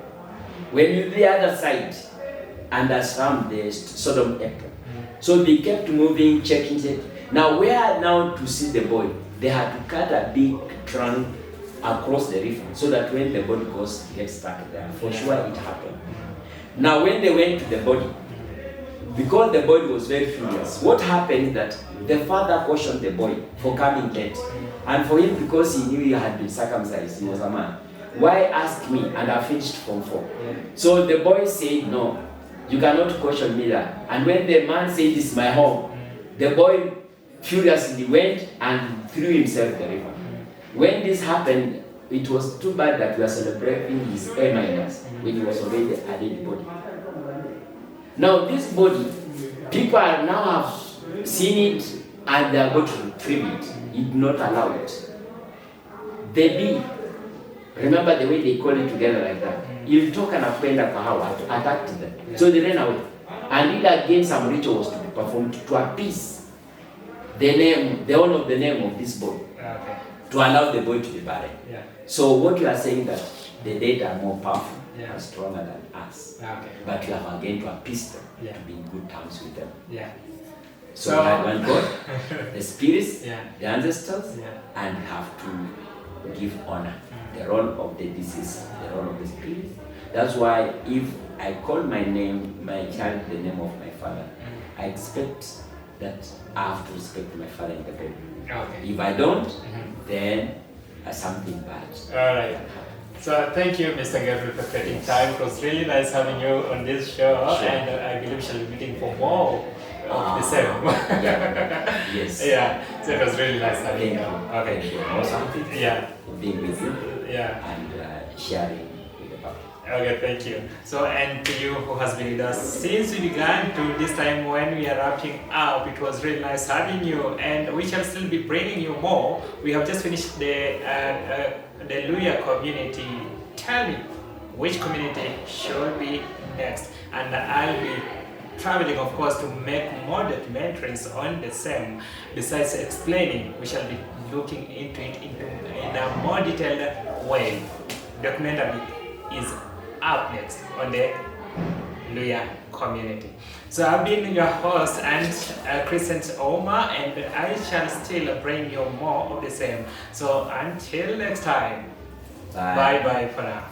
When you the other side, understand the Sodom apple. So they kept moving, checking it. Now where now to see the boy? They had to cut a big trunk across the river so that when the body gets stuck there, for sure it happened. Now when they went to the body, because the boy was very furious, what happened is that the father cautioned the boy for coming late. And for him, because he knew he had been circumcised, he was a man. Why ask me? And I finished from 4. So the boy said, no, you cannot caution me that. And when the man said, this is my home, the boy furiously went and threw himself in the river. When this happened, it was too bad that we are celebrating his A- when he was already a dead body. Now this body, people are now have seen it and they are going to retrieve it. You do not allow it. The bee, remember the way they call it together like that. Ilitoka na kwenda kwa hawa, attacked them. So they ran away. And it again some rituals to be performed to appease the owner of the name of this boy. Okay. To allow the boy to be buried. Yeah. So what you are saying that the dead are more powerful and stronger than us. Okay. But you have again to appease them, Yeah. to be in good terms with them. Yeah. So we had one God, the spirits, Yeah. the ancestors, Yeah. and have to give honor. The role of the deceased, the role of the spirit. That's why if I call my child the name of my father, I expect that I have to respect my father in the bed. Okay. If I don't, then something bad. All right. So thank you, Mr. Gabriel, for taking time. It was really nice having you on this show, Sure. and I believe we shall be meeting for more of the same. Yes. Yeah. So it was really nice having Thank you. you. Okay. Thank you. Also, Yeah. being with you Yeah. and sharing with the public. Okay, thank you. So, and to you who has been with us since we began to this time when we are wrapping up, it was really nice having you, and we shall still be bringing you more. We have just finished the Luhya community. Tell me, which community should be next? And I'll be traveling, of course, to make more documentaries on the same. Besides explaining, we shall be looking into it in a more detailed way. Documentary is up next on the Luhya community. So I've been your host and Crescent Oma, and I shall still bring you more of the same. So until next time, bye bye for now.